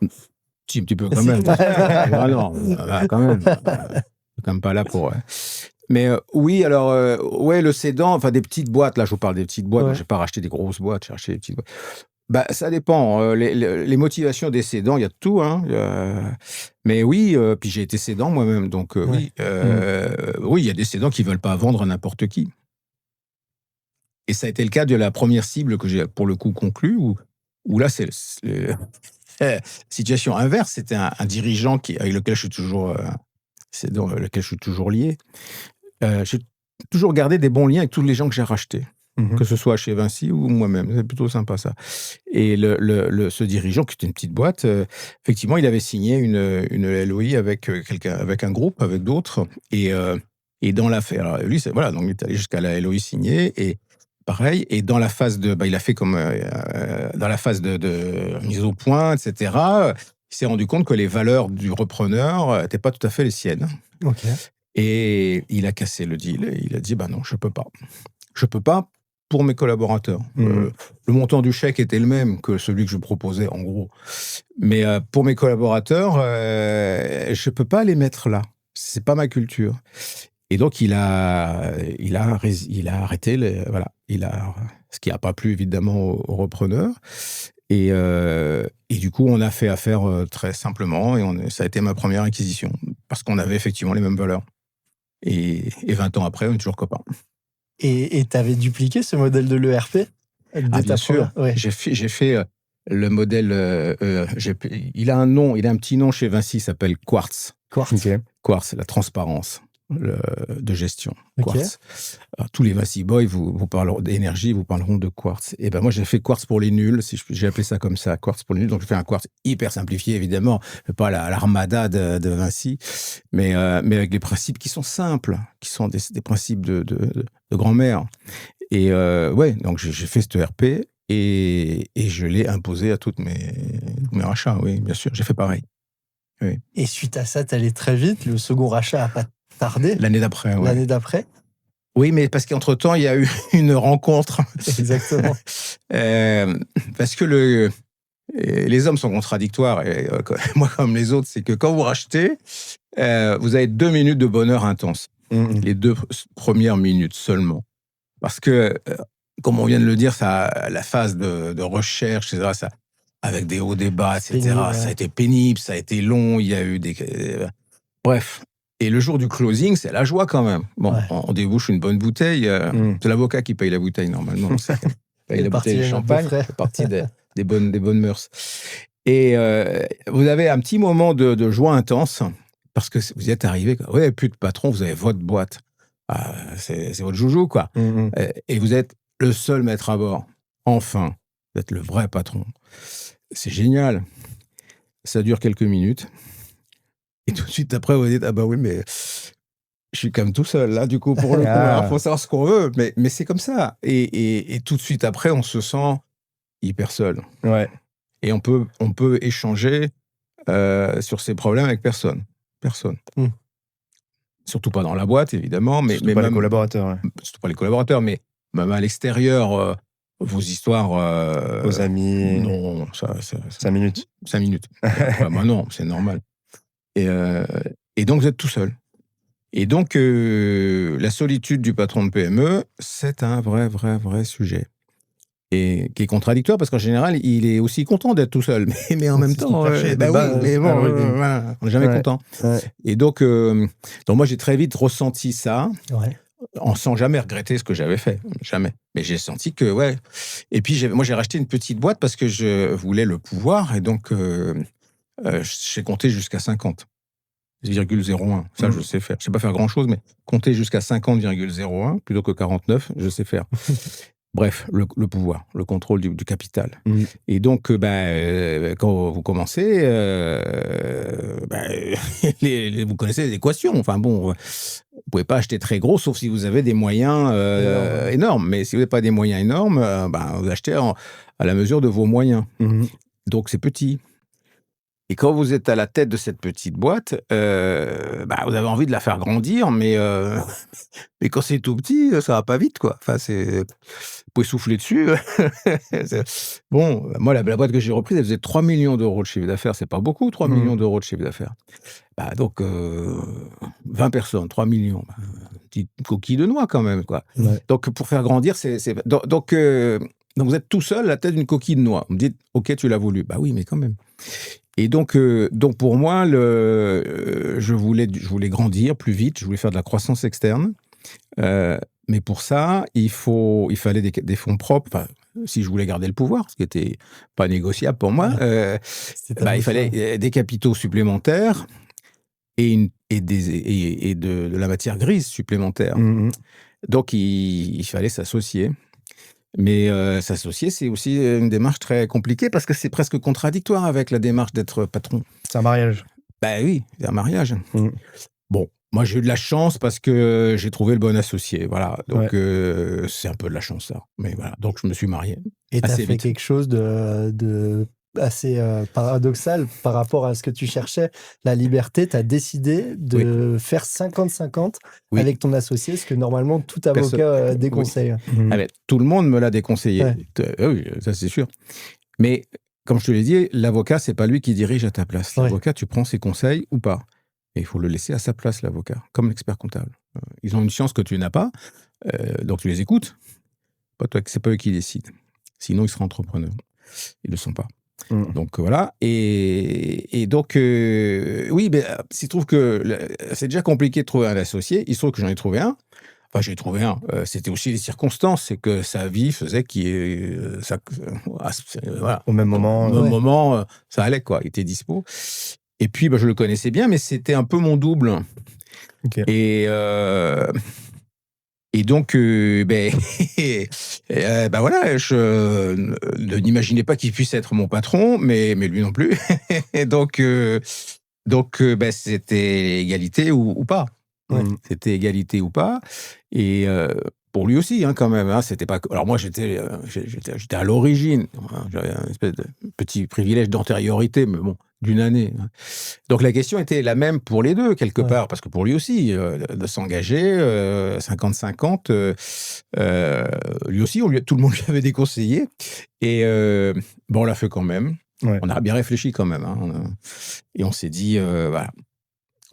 Si, un petit peu quand même. Non, quand même. Quand même pas là pour. Mais oui, alors, le cédant, enfin des petites boîtes, là je vous parle des petites boîtes, je n'ai pas racheté des grosses boîtes, j'ai racheté des petites boîtes. Bah, ça dépend. Les motivations des cédants, il y a de tout. Hein, mais oui, puis j'ai été cédant moi-même, donc oui, il y a des cédants qui ne veulent pas vendre à n'importe qui. Et ça a été le cas de la première cible que j'ai pour le coup conclue, où là c'est situation inverse, c'était un dirigeant avec lequel je suis toujours... c'est dans lequel je suis toujours lié. J'ai toujours gardé des bons liens avec tous les gens que j'ai rachetés, que ce soit chez Vinci ou moi-même. C'est plutôt sympa, ça. Et ce dirigeant, qui était une petite boîte, effectivement, il avait signé une LOI avec quelqu'un, avec un groupe, avec d'autres. Et dans l'affaire, lui, donc il est allé jusqu'à la LOI signée. Et pareil. Et dans la phase il a fait comme dans la phase de mise au point, etc. Il s'est rendu compte que les valeurs du repreneur n'étaient pas tout à fait les siennes. Ok. Et il a cassé le deal. Et il a dit, non, je peux pas. Je peux pas pour mes collaborateurs. Le montant du chèque était le même que celui que je proposais, en gros. Mais pour mes collaborateurs, je peux pas les mettre là. C'est pas ma culture. Et donc, il a arrêté, ce qui n'a pas plu, évidemment, aux repreneurs. Et du coup, on a fait affaire très simplement, et ça a été ma première acquisition, parce qu'on avait effectivement les mêmes valeurs. Et 20 ans après, on est toujours copains. Et tu avais dupliqué ce modèle de l'ERP bien sûr. Ouais. J'ai fait le modèle... il a un nom, il a un petit nom chez Vinci, il s'appelle Quartz. Quartz. Okay. Quartz, la transparence de gestion. Okay. Quartz. Alors, tous les Vinci Boys vous parleront d'énergie, vous parleront de Quartz. Et ben moi, j'ai fait Quartz pour les nuls, j'ai appelé ça comme ça, Quartz pour les nuls. Donc, je fais un Quartz hyper simplifié, évidemment, pas l'armada de Vinci, mais avec des principes qui sont simples, qui sont des principes de grand-mère. Et donc j'ai fait cet ERP et je l'ai imposé à tous mes rachats, oui, bien sûr, j'ai fait pareil. Oui. Et suite à ça, tu allais très vite, le second rachat n'a pas tardé. L'année d'après, oui. L'année d'après. Oui, mais parce qu'entre-temps, il y a eu une rencontre. Exactement. Parce que les hommes sont contradictoires, et moi comme les autres, c'est que quand vous rachetez, vous avez 2 minutes de bonheur intense. Les 2 premières minutes seulement. Parce que, comme on vient de le dire, la phase de recherche, etc., ça, avec des hauts, des bas, etc., pénible, ça a été pénible, ça a été long, il y a eu bref. Et le jour du closing, c'est la joie quand même. Bon, on débouche une bonne bouteille. C'est l'avocat qui paye la bouteille, normalement. Paye la bouteille de champagne, c'est partie des bonnes mœurs. Et vous avez un petit moment de joie intense parce que vous y êtes arrivé. Vous n'avez plus de patron, vous avez votre boîte. Ah, c'est votre joujou, quoi. Et vous êtes le seul maître à bord. Enfin, vous êtes le vrai patron. C'est génial. Ça dure quelques minutes. Et tout de suite après, vous dites, ah bah oui, mais je suis quand même tout seul, là, du coup, pour le coup. Alors, faut savoir ce qu'on veut, mais c'est comme ça. Et tout de suite après, on se sent hyper seul. Ouais. Et on peut échanger sur ces problèmes avec personne. Personne. Surtout pas dans la boîte, évidemment. Mais Surtout pas même, les collaborateurs. Ouais. Surtout pas les collaborateurs, mais même à l'extérieur, vos histoires... Vos amis. Non, ça 5 minutes. 5 minutes. Bah non, c'est normal. Et donc, vous êtes tout seul. Et donc, la solitude du patron de PME, c'est un vrai sujet. Et qui est contradictoire, parce qu'en général, il est aussi content d'être tout seul. Mais en même temps, mais bon, voilà, on n'est jamais content. Ouais. Et donc moi, j'ai très vite ressenti ça, sans jamais regretter ce que j'avais fait. Jamais. Mais j'ai senti que, ouais. Et puis, moi, j'ai racheté une petite boîte parce que je voulais le pouvoir. Et donc, j'ai compté jusqu'à 50. 0,01. Ça, je sais faire. Je sais pas faire grand-chose, mais compter jusqu'à 50,01 plutôt que 49, je sais faire. Bref, le pouvoir, le contrôle du capital. Et donc, quand vous commencez, vous connaissez les équations. Enfin bon, vous pouvez pas acheter très gros, sauf si vous avez des moyens énormes. Mais si vous n'avez pas des moyens énormes, vous achetez à la mesure de vos moyens. Donc, c'est petit. Et quand vous êtes à la tête de cette petite boîte, vous avez envie de la faire grandir, mais quand c'est tout petit, ça va pas vite, quoi. Enfin, vous pouvez souffler dessus. Bon, moi, la boîte que j'ai reprise, elle faisait 3 millions d'euros de chiffre d'affaires. C'est pas beaucoup, 3 millions d'euros de chiffre d'affaires. Donc, 20 personnes, 3 millions. Petite coquille de noix, quand même, quoi. Ouais. Donc, pour faire grandir, Donc, vous êtes tout seul à la tête d'une coquille de noix. Vous me dites, OK, tu l'as voulu. Bah oui, mais quand même. Et donc pour moi, je voulais grandir plus vite, je voulais faire de la croissance externe. Mais pour ça, il fallait des fonds propres. Enfin, si je voulais garder le pouvoir, ce qui n'était pas négociable pour moi, il fallait des capitaux supplémentaires et de la matière grise supplémentaire. Donc, il fallait s'associer. Mais s'associer, c'est aussi une démarche très compliquée parce que c'est presque contradictoire avec la démarche d'être patron. C'est un mariage. Oui, c'est un mariage. Bon, moi j'ai eu de la chance parce que j'ai trouvé le bon associé. Voilà, donc c'est un peu de la chance ça. Mais voilà, donc je me suis marié. Et tu as fait quelque chose de assez paradoxal par rapport à ce que tu cherchais, la liberté. Tu as décidé de faire 50-50 avec ton associé, ce que normalement tout avocat déconseille. Tout le monde me l'a déconseillé. Oui, ça c'est sûr. Mais comme je te l'ai dit, l'avocat, c'est pas lui qui dirige à ta place. L'avocat, tu prends ses conseils ou pas. Et il faut le laisser à sa place, l'avocat, comme l'expert comptable. Ils ont une science que tu n'as pas, donc tu les écoutes. C'est pas eux qui décident. Sinon, ils seraient entrepreneurs. Ils ne le sont pas. Donc voilà, et donc il se trouve que c'est déjà compliqué de trouver un associé. Il se trouve que j'en ai trouvé un. Enfin, j'ai trouvé un. C'était aussi les circonstances, c'est que sa vie faisait au même moment, ça allait quoi. Il était dispo. Et puis je le connaissais bien, mais c'était un peu mon double. Okay. Et donc, voilà, je n'imaginais pas qu'il puisse être mon patron, mais lui non plus. Et donc, c'était égalité ou pas. C'était égalité ou pas. Et pour lui aussi, quand même. C'était pas. Alors moi, j'étais à l'origine. J'avais un espèce de petit privilège d'antériorité, mais bon, d'une année. Donc la question était la même pour les deux, quelque part, parce que pour lui aussi, de s'engager, 50-50, lui aussi, tout le monde lui avait déconseillé. Et on l'a fait quand même. On a bien réfléchi quand même. Et on s'est dit, voilà.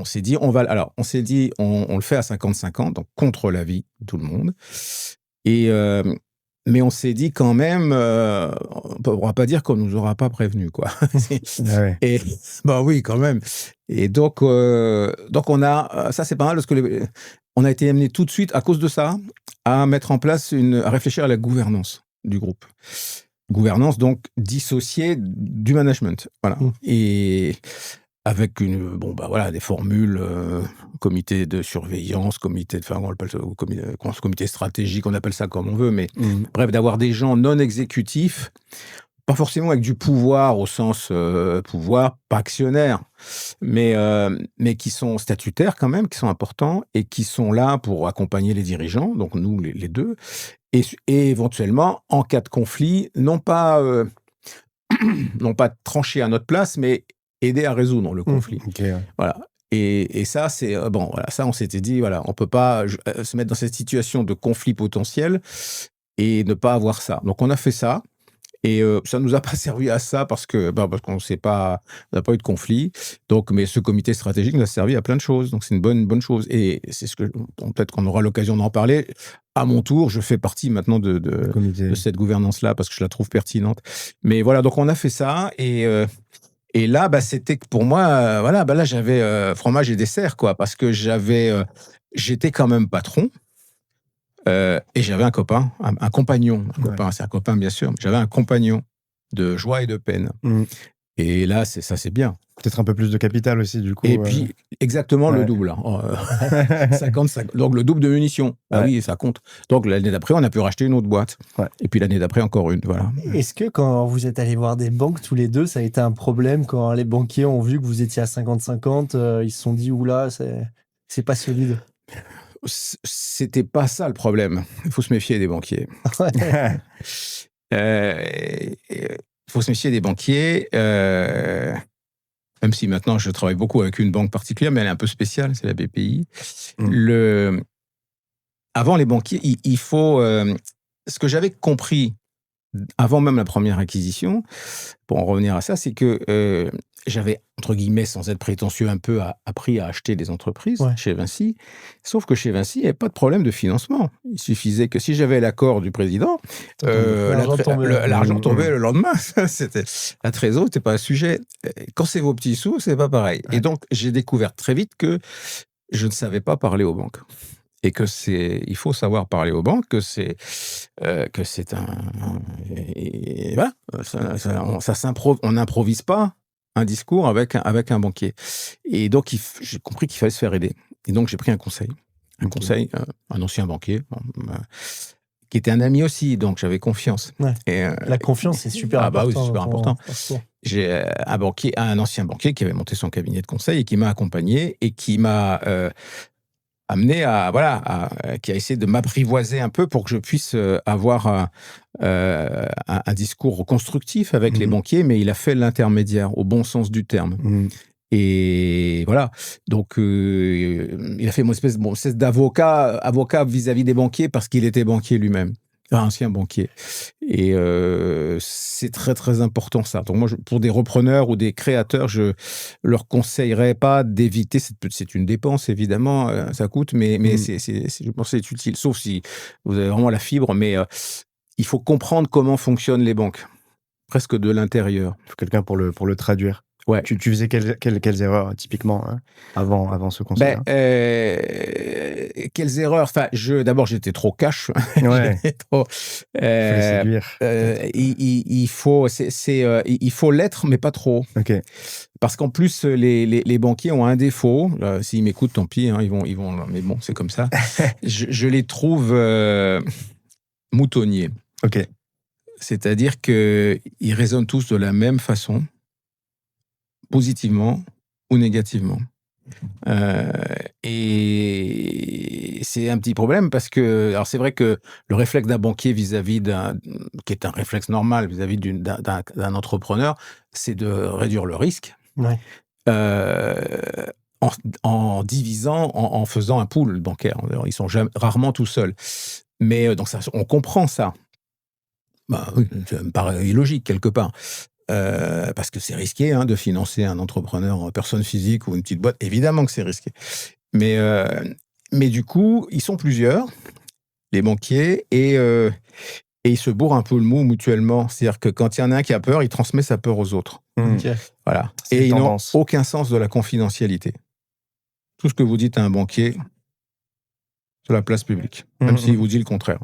On s'est dit, on le fait à 50-50, donc contre l'avis de tout le monde. Et mais on s'est dit quand même, on ne pourra pas dire qu'on ne nous aura pas prévenu, quoi. Et oui, quand même. Et donc on a, ça c'est pas mal parce que on a été amené tout de suite à cause de ça à mettre en place à réfléchir à la gouvernance du groupe. gouvernance donc dissociée du management. Voilà. Et avec des formules, comité de surveillance, comité stratégique, on appelle ça comme on veut, mais bref, d'avoir des gens non exécutifs, pas forcément avec du pouvoir au sens pouvoir, pas actionnaire, mais qui sont statutaires quand même, qui sont importants et qui sont là pour accompagner les dirigeants, donc nous les deux, et éventuellement, en cas de conflit, non pas trancher à notre place, mais aider à résoudre le conflit. Okay, ouais. Voilà. Et ça, c'est ça, on s'était dit, voilà, on peut pas se mettre dans cette situation de conflit potentiel et ne pas avoir ça. Donc, on a fait ça. Et ça nous a pas servi à ça parce qu'on n'a pas eu de conflit. Donc, mais ce comité stratégique nous a servi à plein de choses. Donc, c'est une bonne chose. Et c'est peut-être qu'on aura l'occasion d'en parler. À mon tour, je fais partie maintenant de cette gouvernance-là parce que je la trouve pertinente. Mais voilà, donc on a fait ça et là, c'était pour moi, là j'avais fromage et dessert, quoi, parce que j'étais quand même patron. Et j'avais un copain, un compagnon, c'est un copain bien sûr, mais j'avais un compagnon de joie et de peine. Et là, ça c'est bien. Peut-être un peu plus de capital aussi, du coup. Et puis, exactement le double. 50, donc le double de munitions. Ah oui, ça compte. Donc l'année d'après, on a pu racheter une autre boîte. Et puis l'année d'après, encore une. Voilà. Est-ce que quand vous êtes allés voir des banques tous les deux, ça a été un problème quand les banquiers ont vu que vous étiez à 50-50, ils se sont dit, oula, c'est pas solide? C'était pas ça le problème. Il faut se méfier des banquiers. Il faut se méfier des banquiers, même si maintenant je travaille beaucoup avec une banque particulière, mais elle est un peu spéciale, c'est la BPI. Avant les banquiers, il faut... ce que j'avais compris avant même la première acquisition, pour en revenir à ça, c'est que j'avais, entre guillemets, sans être prétentieux, un peu appris à acheter des entreprises chez Vinci. Sauf que chez Vinci, il n'y avait pas de problème de financement. Il suffisait que si j'avais l'accord du président, l'argent tombait le lendemain. La trésor, c'était pas un sujet. Quand c'est vos petits sous, c'est pas pareil. Et donc, j'ai découvert très vite que je ne savais pas parler aux banques. Et il faut savoir parler aux banques, que c'est on n'improvise pas un discours avec un banquier. Et donc, j'ai compris qu'il fallait se faire aider. Et donc, j'ai pris un conseil, un ancien banquier, qui était un ami aussi, donc j'avais confiance. Et, la confiance, c'est super important. Oui, c'est super important. J'ai un ancien banquier qui avait monté son cabinet de conseil et qui m'a accompagné et qui m'a amené qui a essayé de m'apprivoiser un peu pour que je puisse avoir un discours constructif avec les banquiers, mais il a fait l'intermédiaire au bon sens du terme. Et voilà, donc il a fait une espèce d'avocat vis-à-vis des banquiers parce qu'il était banquier lui-même. Un ancien banquier. Et c'est très, très important, ça. Donc moi, pour des repreneurs ou des créateurs, je leur conseillerais pas d'éviter, c'est une dépense, évidemment, ça coûte, mais je pense que c'est utile, sauf si vous avez vraiment la fibre, mais il faut comprendre comment fonctionnent les banques, presque de l'intérieur. Il faut quelqu'un pour le traduire. Ouais. Tu faisais quelles erreurs, typiquement, avant ce conseil? Quelles erreurs? D'abord, j'étais trop cash. Ouais. Trop, il faut les séduire. Il faut l'être, mais pas trop. Okay. Parce qu'en plus, les banquiers ont un défaut. S'ils m'écoutent, tant pis, ils vont. Mais bon, c'est comme ça. je les trouve moutonniers. Ok. C'est-à-dire qu'ils raisonnent tous de la même façon, positivement ou négativement. Et c'est un petit problème parce que, alors c'est vrai que le réflexe d'un banquier vis-à-vis qui est un réflexe normal vis-à-vis d'un entrepreneur, c'est de réduire le risque. Ouais. En divisant, en faisant un pool bancaire. Ils sont rarement tout seuls. Mais donc ça, on comprend ça. Oui, ça me paraît illogique quelque part. Parce que c'est risqué de financer un entrepreneur, personne physique ou une petite boîte. Évidemment que c'est risqué. Mais du coup, ils sont plusieurs, les banquiers, et ils se bourrent un peu le mou mutuellement. C'est-à-dire que quand il y en a un qui a peur, il transmet sa peur aux autres. Okay. Voilà. Et ils n'ont aucun sens de la confidentialité. Tout ce que vous dites à un banquier, c'est la place publique, même s'il vous dit le contraire.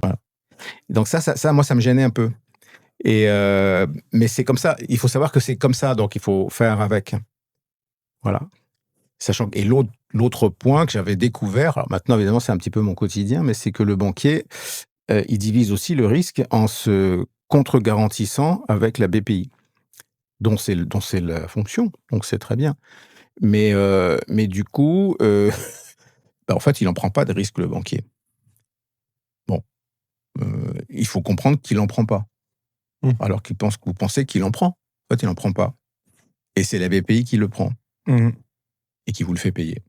Voilà. Donc ça, moi, ça me gênait un peu. Mais c'est comme ça. Il faut savoir que c'est comme ça, donc il faut faire avec. Voilà. Sachant et l'autre point que j'avais découvert, alors maintenant évidemment c'est un petit peu mon quotidien, mais c'est que le banquier, il divise aussi le risque en se contre-garantissant avec la BPI, dont c'est la fonction, donc c'est très bien. Mais du coup, en fait, il n'en prend pas de risque, le banquier. Bon, il faut comprendre qu'il n'en prend pas. Alors que vous pensez qu'il en prend. En fait, il n'en prend pas. Et c'est la BPI qui le prend. Et qui vous le fait payer.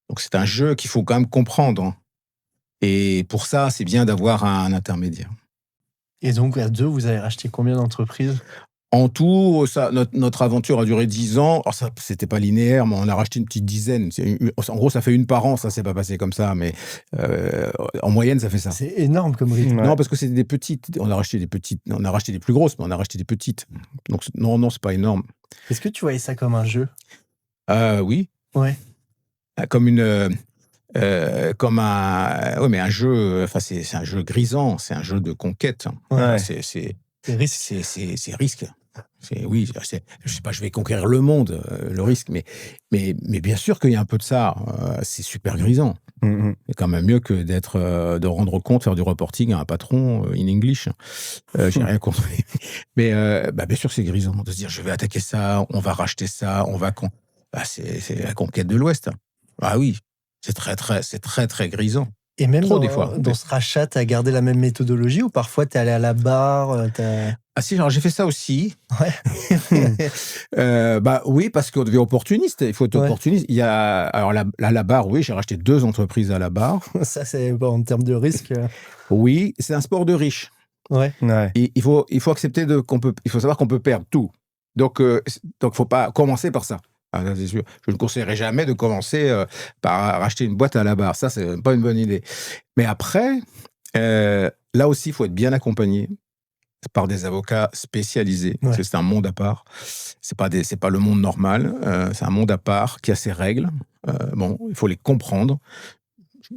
Donc, c'est un jeu qu'il faut quand même comprendre. Et pour ça, c'est bien d'avoir un intermédiaire. Et donc, à 2, vous avez racheté combien d'entreprises ? En tout, notre aventure a duré 10 ans. Alors ça, c'était pas linéaire, mais on a racheté une petite dizaine. En gros, ça fait une par an. Ça s'est pas passé comme ça, mais en moyenne, ça fait ça. C'est énorme comme rythme. Non, parce que c'était des petites. On a racheté des petites. On a racheté des plus grosses, mais on a racheté des petites. Donc non, c'est pas énorme. Est-ce que tu voyais ça comme un jeu ? Oui. Ouais. Comme comme un. Oui, mais un jeu. Enfin, c'est un jeu grisant. C'est un jeu de conquête. Ouais. C'est risque. C'est risque. Oui, je sais pas, je vais conquérir le monde, le risque, mais bien sûr qu'il y a un peu de ça. C'est super grisant. C'est quand même mieux que de rendre compte, faire du reporting à un patron in English. J'ai rien contre. Mais bien sûr que c'est grisant de se dire je vais attaquer ça, on va racheter ça, c'est la conquête de l'Ouest. Ah oui, c'est très très grisant. Et même des fois. Dans ce rachat, tu as gardé la même méthodologie ou parfois tu es allé à la barre Ah si, alors j'ai fait ça aussi. Ouais. Oui, parce qu'on devient opportuniste. Il faut être opportuniste. Alors à la barre, oui, j'ai racheté 2 entreprises à la barre. Ça, c'est en termes de risque. Oui, c'est un sport de riche. Ouais. Et il faut accepter il faut savoir qu'on peut perdre tout. Donc faut pas commencer par ça. Ah, c'est sûr. Je ne conseillerais jamais de commencer par racheter une boîte à la barre. Ça, c'est pas une bonne idée. Mais après, là aussi, il faut être bien accompagné par des avocats spécialisés. Ouais. C'est un monde à part. C'est pas le monde normal. C'est un monde à part qui a ses règles. Il faut les comprendre. Je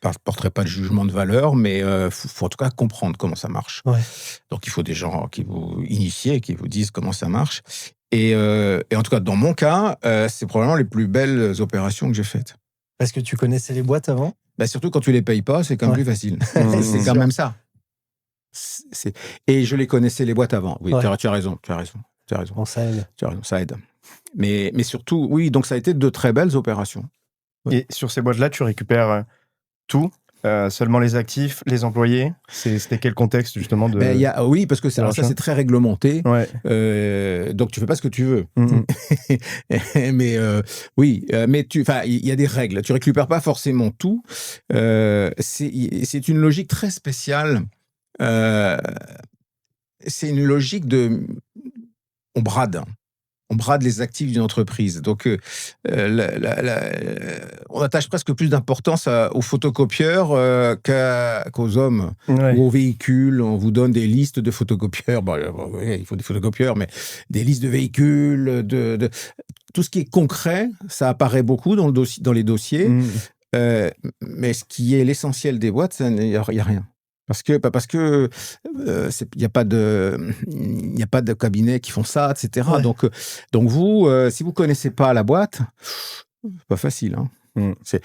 ne porterai pas de jugement de valeur, mais faut en tout cas comprendre comment ça marche. Ouais. Donc, il faut des gens qui vous initient, qui vous disent comment ça marche. Et en tout cas, dans mon cas, c'est probablement les plus belles opérations que j'ai faites. Parce que tu connaissais les boîtes avant ? Surtout quand tu les payes pas, c'est quand même plus facile. C'est quand même ça. Et je les connaissais, les boîtes, avant. Oui, tu as raison. Bon, ça aide. Tu as raison, ça aide. Mais surtout, oui, donc ça a été de très belles opérations. Et sur ces boîtes-là, tu récupères tout, seulement les actifs, les employés. C'était quel contexte, justement oui, parce que ça, c'est très réglementé. Ouais. Donc, tu fais pas ce que tu veux. Mais oui, mais il y a des règles. Tu récupères pas forcément tout. C'est une logique très spéciale. C'est une logique on brade. On brade les actifs d'une entreprise. Donc, on attache presque plus d'importance aux photocopieurs qu'aux hommes ou aux véhicules. On vous donne des listes de photocopieurs. Il faut des photocopieurs, mais des listes de véhicules, tout ce qui est concret, ça apparaît beaucoup dans les dossiers. Mais ce qui est l'essentiel des boîtes, il n'y a rien. Parce que il y a pas de cabinet qui font ça, etc. Ouais. Donc vous, si vous connaissez pas la boîte, c'est pas facile. C'est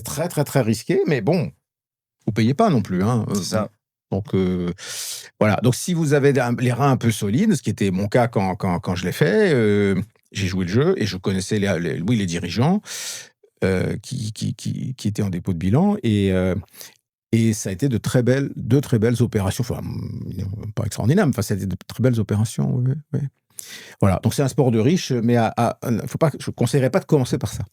très très très risqué, mais bon, vous payez pas non plus. C'est ça. Donc voilà. Donc si vous avez les reins un peu solides, ce qui était mon cas quand je l'ai fait, j'ai joué le jeu et je connaissais les dirigeants qui étaient en dépôt de bilan et ça a été deux très belles opérations. Enfin, pas extraordinaire, mais ça a été de très belles opérations. Oui. Voilà. Donc, c'est un sport de riche, mais je ne conseillerais pas de commencer par ça.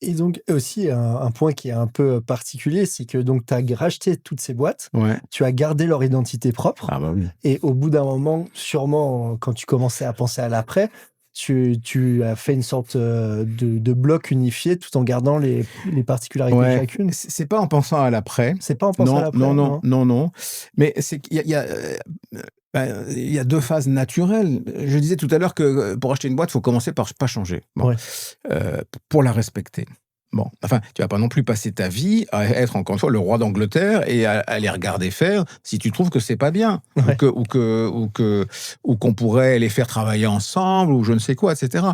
Et donc, aussi, un point qui est un peu particulier, c'est que tu as racheté toutes ces boîtes, tu as gardé leur identité propre, Oui. Et au bout d'un moment, sûrement, quand tu commençais à penser à l'après, tu as fait une sorte de bloc unifié tout en gardant les particularités de chacune. C'est pas en pensant à l'après. C'est pas en pensant à l'après. Non. Mais c'est qu'il y a 2 phases naturelles. Je disais tout à l'heure que pour acheter une boîte, il faut commencer par pas changer. Pour la respecter. Bon, enfin, tu vas pas non plus passer ta vie à être, encore une fois, le roi d'Angleterre et à les regarder faire si tu trouves que c'est pas bien. Ouais. Ou qu'on pourrait les faire travailler ensemble, ou je ne sais quoi, etc.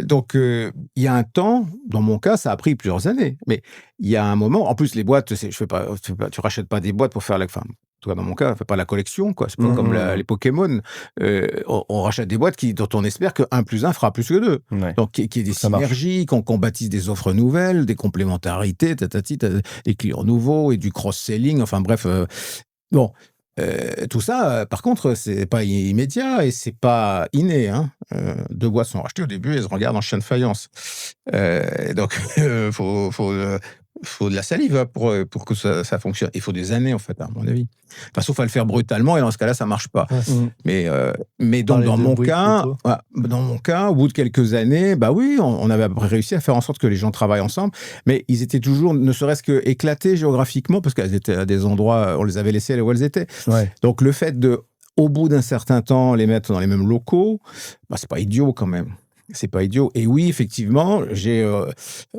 Donc, il y a un temps, dans mon cas, ça a pris plusieurs années, mais il y a un moment, en plus, les boîtes, tu rachètes pas des boîtes pour faire enfin, en tout cas, dans mon cas, on fait pas la collection, quoi. C'est pas comme les Pokémon. On rachète des boîtes dont on espère que 1 + 1 fera plus que 2. Ouais. Donc, qu'il y ait des Ça marche. synergies, qu'on bâtisse des offres nouvelles, des complémentarités, des clients nouveaux et du cross-selling. Enfin, bref. Bon. Tout ça, par contre, c'est pas immédiat et c'est pas inné. Hein. 2 boîtes sont rachetées au début, elles se regardent en chien de faïence. Donc, faut de la salive hein, pour que ça fonctionne. Il faut des années, en fait, à mon avis. Enfin, sauf à le faire brutalement, et dans ce cas-là, ça marche pas. Ouais. Mais donc, Parler dans de mon bruit cas, plutôt. dans mon cas, au bout de quelques années, bah oui, on avait à peu près réussi à faire en sorte que les gens travaillent ensemble, mais ils étaient toujours, ne serait-ce que éclatés géographiquement, parce qu'elles étaient à des endroits, on les avait laissés là où elles étaient. Ouais. Donc, le fait de, au bout d'un certain temps, les mettre dans les mêmes locaux, bah, c'est pas idiot quand même. C'est pas idiot. Et oui, effectivement, j'ai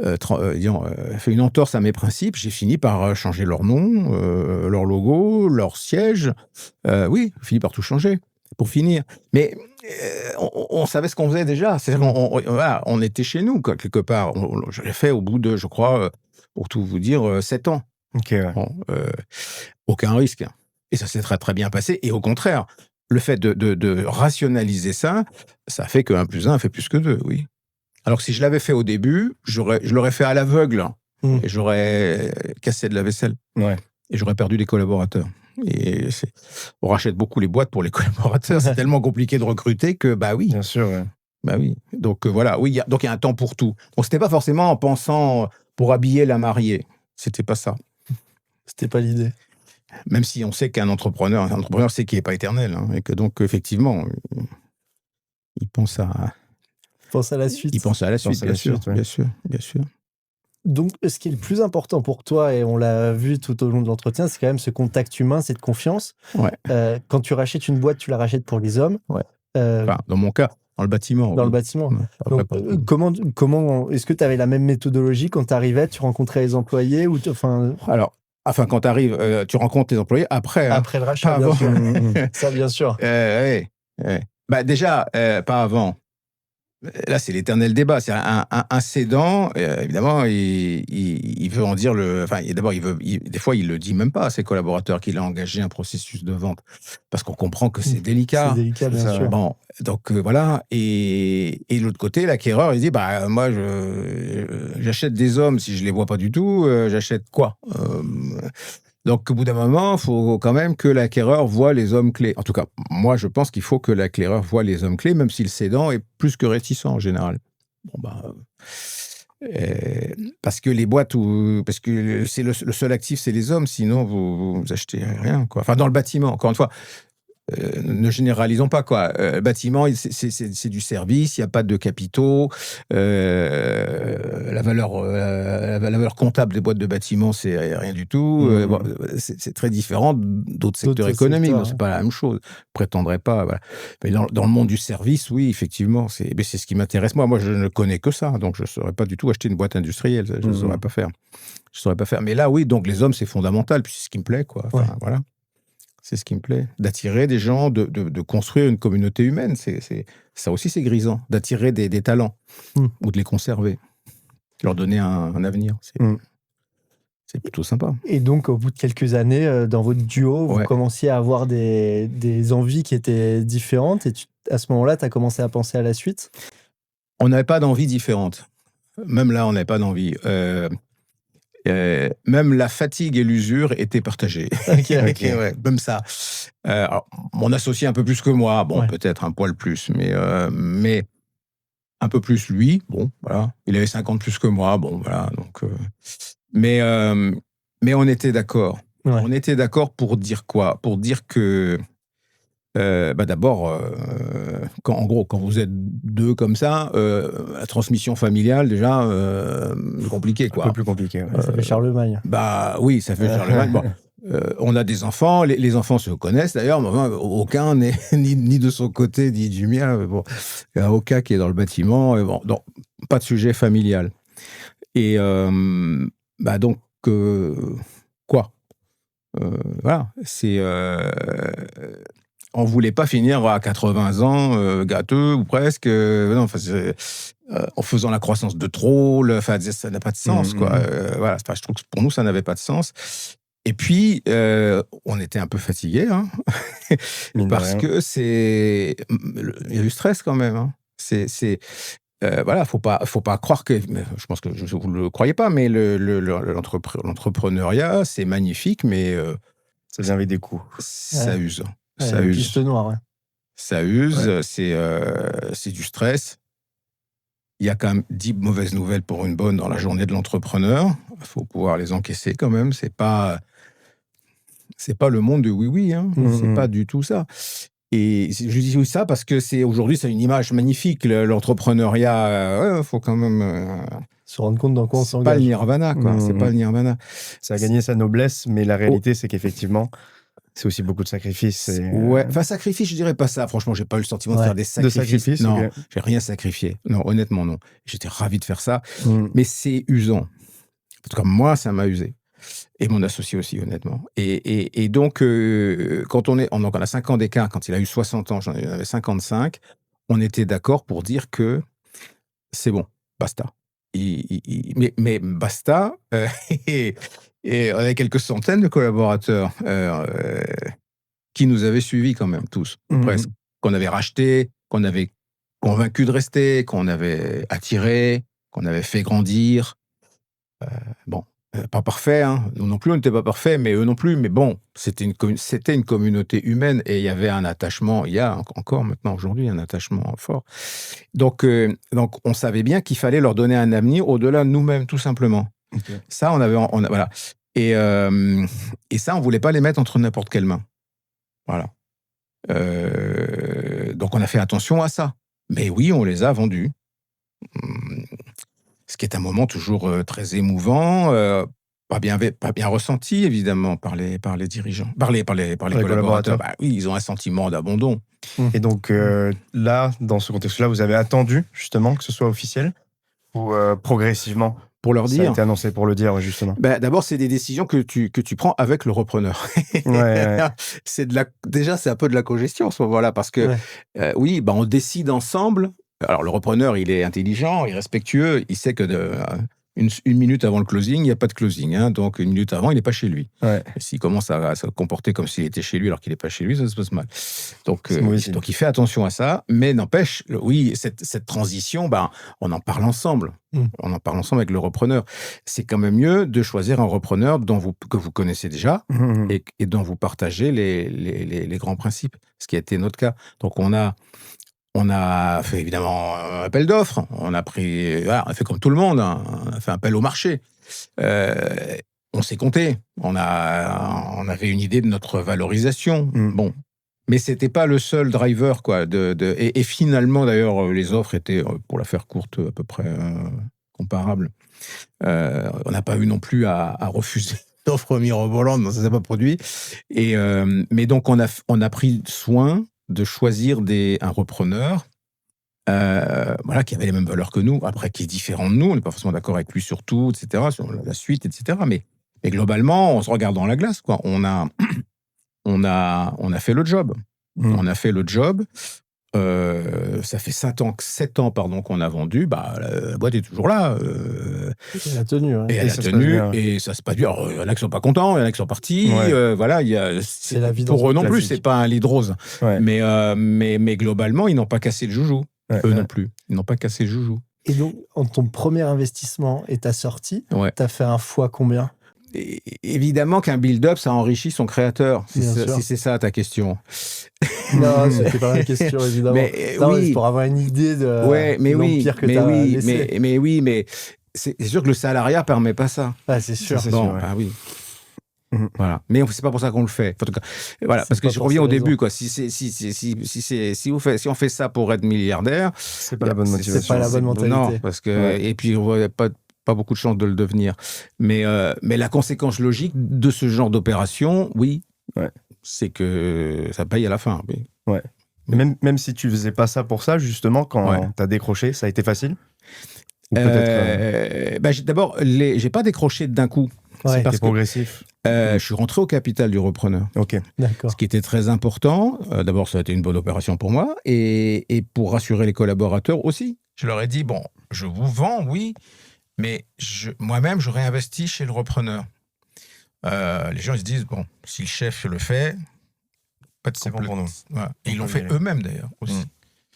fait une entorse à mes principes. J'ai fini par changer leur nom, leur logo, leur siège. Oui, j'ai fini par tout changer, pour finir. Mais on savait ce qu'on faisait déjà. C'est-à-dire voilà, on était chez nous, quoi, quelque part. Je l'ai fait au bout de, je crois, pour tout vous dire, 7 ans. Ok, ouais. Bon, aucun risque. Et ça s'est très, très bien passé. Et au contraire, le fait de rationaliser ça, ça fait que 1 + 1 fait plus que 2, oui. Alors que si je l'avais fait au début, je l'aurais fait à l'aveugle. Et j'aurais cassé de la vaisselle. Ouais. Et j'aurais perdu des collaborateurs. Et on rachète beaucoup les boîtes pour les collaborateurs. C'est tellement compliqué de recruter que, bah oui. Bien sûr, ouais. Bah oui. Donc voilà, oui, donc il y a un temps pour tout. Donc c'était pas forcément en pensant pour habiller la mariée. C'était pas ça. C'était pas l'idée. Même si on sait qu'un entrepreneur sait qu'il n'est pas éternel. Hein, et que donc, effectivement, il pense à... Pense à la suite. Il pense à la suite, Pense à la suite, ouais. bien sûr. Donc, ce qui est le plus important pour toi, et on l'a vu tout au long de l'entretien, c'est quand même ce contact humain, cette confiance. Ouais. Quand tu rachètes une boîte, tu la rachètes pour les hommes. Ouais. Euh, Enfin, dans mon cas, dans le bâtiment. dans oui. le bâtiment. Ouais, après, Donc, pas- comment est-ce que tu avais la même méthodologie quand tu arrivais, tu rencontrais les employés ou Alors, quand tu arrives, tu rencontres les employés après. Hein, après le rachat, pas bien avant. sûr. Ça, bien sûr. Ouais. Bah, déjà, pas avant. Là, c'est l'éternel débat. C'est un cédant, évidemment, il veut en dire Enfin, d'abord, des fois, il le dit même pas à ses collaborateurs qu'il a engagé un processus de vente, parce qu'on comprend que c'est délicat. C'est délicat, bien Ça, sûr. Bon, donc voilà. Et de l'autre côté, l'acquéreur, il dit bah moi, j'achète des hommes si je les vois pas du tout. J'achète quoi Donc, au bout d'un moment, il faut quand même que l'acquéreur voit les hommes clés. En tout cas, moi, je pense qu'il faut que l'acquéreur voit les hommes clés, même si le cédant est plus que réticent en général. Bon, parce que les boîtes parce que c'est le seul actif, c'est les hommes. Sinon, vous achetez rien, quoi. Enfin, dans le bâtiment, encore une fois. Ne généralisons pas, quoi. Bâtiment, c'est du service, il n'y a pas de capitaux. La valeur comptable des boîtes de bâtiment, c'est rien du tout. C'est très différent d'autres secteurs économiques. secteurs, C'est pas la même chose. Je prétendrais pas. Voilà. Mais dans le monde du service, oui, effectivement, c'est ce qui m'intéresse. Moi, je ne connais que ça, donc je ne saurais pas du tout acheter une boîte industrielle. Je ne saurais pas faire. Mais là, oui, donc les hommes, c'est fondamental, puis c'est ce qui me plaît, quoi. Enfin, voilà. C'est ce qui me plaît. D'attirer des gens, de construire une communauté humaine. Ça aussi, c'est grisant. D'attirer des talents ou de les conserver. Leur donner un avenir. C'est plutôt sympa. Et donc, au bout de quelques années, dans votre duo, vous commenciez à avoir des envies qui étaient différentes. Et à ce moment-là, tu as commencé à penser à la suite. On n'avait pas d'envie différente. Même là, on n'avait pas d'envie. Même la fatigue et l'usure étaient partagées. Ok. Ouais, même ça. Alors, mon associé un peu plus que moi, peut-être un poil plus, mais un peu plus lui, bon, voilà. Il avait 50 plus que moi, bon, voilà. Donc, mais on était d'accord. Ouais. On était d'accord pour dire quoi ? Pour dire que d'abord, quand vous êtes deux comme ça, la transmission familiale, déjà, c'est compliqué, quoi. Un peu plus compliqué. Ouais. Ça fait Charlemagne. Bah oui, ça fait Charlemagne. Bon, on a des enfants, les enfants se connaissent d'ailleurs, mais aucun n'est ni de son côté ni du mien. Bon, il y a aucun qui est dans le bâtiment. Donc, pas de sujet familial. Et donc, quoi voilà, on voulait pas finir à 80 ans gâteux ou presque, non, en faisant la croissance de trop, ça n'a pas de sens, quoi. Voilà, je trouve que pour nous, ça n'avait pas de sens. Et puis, on était un peu fatigués, hein, parce que il y a du stress quand même. Hein. Voilà, faut pas croire que. Je pense que vous ne le croyez pas, mais l'entrepreneuriat, c'est magnifique, mais ça vient avec des coûts. Ça use. Ouais, Ça use. piste noire, ouais. Ça use, c'est du stress. Il y a quand même 10 mauvaises nouvelles pour une bonne dans la journée de l'entrepreneur. Il faut pouvoir les encaisser quand même. C'est pas le monde du oui-oui. Hein. C'est pas du tout ça. Et je dis ça parce que aujourd'hui, c'est une image magnifique. L'entrepreneuriat, faut quand même se rendre compte dans quoi on s'engage. C'est pas le nirvana, quoi. C'est pas le nirvana. Ça a gagné sa noblesse, mais la réalité, c'est qu'effectivement, c'est aussi beaucoup de sacrifices. Ouais. Enfin, sacrifice, je dirais pas ça. Franchement, j'ai pas eu le sentiment de faire des sacrifices. Non, okay. J'ai rien sacrifié. Non, honnêtement, non. J'étais ravi de faire ça. Mais c'est usant. En tout cas, moi, ça m'a usé. Et mon associé aussi, honnêtement. Et donc, quand on a 5 ans d'écart, quand il a eu 60 ans, j'en avais 55, on était d'accord pour dire que c'est bon, basta. Mais basta, et on avait quelques centaines de collaborateurs qui nous avaient suivis quand même, tous, presque. Qu'on avait racheté, qu'on avait convaincu de rester, qu'on avait attiré, qu'on avait fait grandir. Bon. Pas parfait, hein. Nous non plus, on n'était pas parfaits, mais eux non plus. Mais bon, c'était une communauté humaine et il y avait un attachement, il y a encore maintenant, aujourd'hui, un attachement fort. Donc, on savait bien qu'il fallait leur donner un avenir au-delà de nous-mêmes, tout simplement. Okay. Ça, voilà. Et ça, on ne voulait pas les mettre entre n'importe quelle main. Voilà. Donc, on a fait attention à ça. Mais oui, on les a vendus. Ce qui est un moment toujours très émouvant, pas bien ressenti, évidemment, par les dirigeants, par les collaborateurs. Bah, oui, ils ont un sentiment d'abandon. Et donc, là, dans ce contexte-là, vous avez attendu, justement, que ce soit officiel ou progressivement pour leur dire. Ça a été annoncé pour le dire, justement. Bah, d'abord, c'est des décisions que tu prends avec le repreneur. Ouais. Déjà, c'est un peu de la cogestion, à ce moment-là, parce que, oui, on décide ensemble. Alors, le repreneur, il est intelligent, il est respectueux, il sait que une minute avant le closing, il n'y a pas de closing. Hein, donc, une minute avant, il n'est pas chez lui. Ouais. Et s'il commence à se comporter comme s'il était chez lui alors qu'il n'est pas chez lui, ça se passe mal. Donc, il fait attention à ça. Mais n'empêche, oui, cette transition, on en parle ensemble. On en parle ensemble avec le repreneur. C'est quand même mieux de choisir un repreneur que vous connaissez déjà et dont vous partagez les grands principes, ce qui a été notre cas. Donc, on a fait évidemment un appel d'offres. On a fait comme tout le monde. Hein. On a fait appel au marché. On s'est compté. On avait une idée de notre valorisation. Bon, mais c'était pas le seul driver, quoi. Et finalement, d'ailleurs, les offres étaient, pour la faire courte, à peu près comparables. On n'a pas eu non plus à refuser d'offres mirobolantes. Non, ça s'est pas produit. Mais donc, on a pris soin de choisir un repreneur qui avait les mêmes valeurs que nous, après qui est différent de nous, on n'est pas forcément d'accord avec lui sur tout, etc., sur la suite, etc. Mais globalement, on se regarde dans la glace, quoi. On a fait le job. On a fait le job. Ça fait 7 ans qu'on a vendu. La boîte est toujours là. Elle a tenu. Ouais. Et elle a tenu. Et ça se passe bien. Alors, il y en a qui sont pas contents, il y en a qui sont partis. Ouais. C'est la vie pour eux non classique. plus, c'est pas un lit de rose. Ouais. Mais globalement, ils n'ont pas cassé le joujou. Eux non plus. Ils n'ont pas cassé le joujou. Et donc, en ton premier investissement et ta sortie, t'as fait un fois combien ? Et évidemment qu'un build-up, ça enrichit son créateur, si c'est ça ta question. Non, c'était pas ma question, évidemment. Mais, oui. C'est pour avoir une idée de l'empire que t'as laissé. Mais c'est sûr que le salariat ne permet pas ça. Ah, c'est sûr. C'est sûr, ouais. Oui. Voilà. Mais c'est pas pour ça qu'on le fait. En tout cas, voilà, parce que je reviens au début, quoi. Si on fait ça pour être milliardaire, c'est pas la bonne motivation. C'est pas la bonne mentalité. Non, parce que et puis on voit pas beaucoup de chances de le devenir. Mais la conséquence logique de ce genre d'opération, oui, c'est que ça paye à la fin. Oui. Ouais. Même si tu faisais pas ça pour ça, justement, quand t'as décroché, ça a été facile ? Ou peut-être D'abord, j'ai pas décroché d'un coup. Ouais. C'est parce c'est que progressif. je suis rentré au capital du repreneur. Ok. D'accord. Ce qui était très important. D'abord, ça a été une bonne opération pour moi et pour rassurer les collaborateurs aussi. Je leur ai dit, bon, je vous vends, oui, mais moi-même, je réinvestis chez le repreneur. Les gens ils se disent, bon, si le chef le fait, pas de C'est bon problème. pour nous. Voilà. Et ils l'ont peut y fait aller. eux-mêmes d'ailleurs aussi.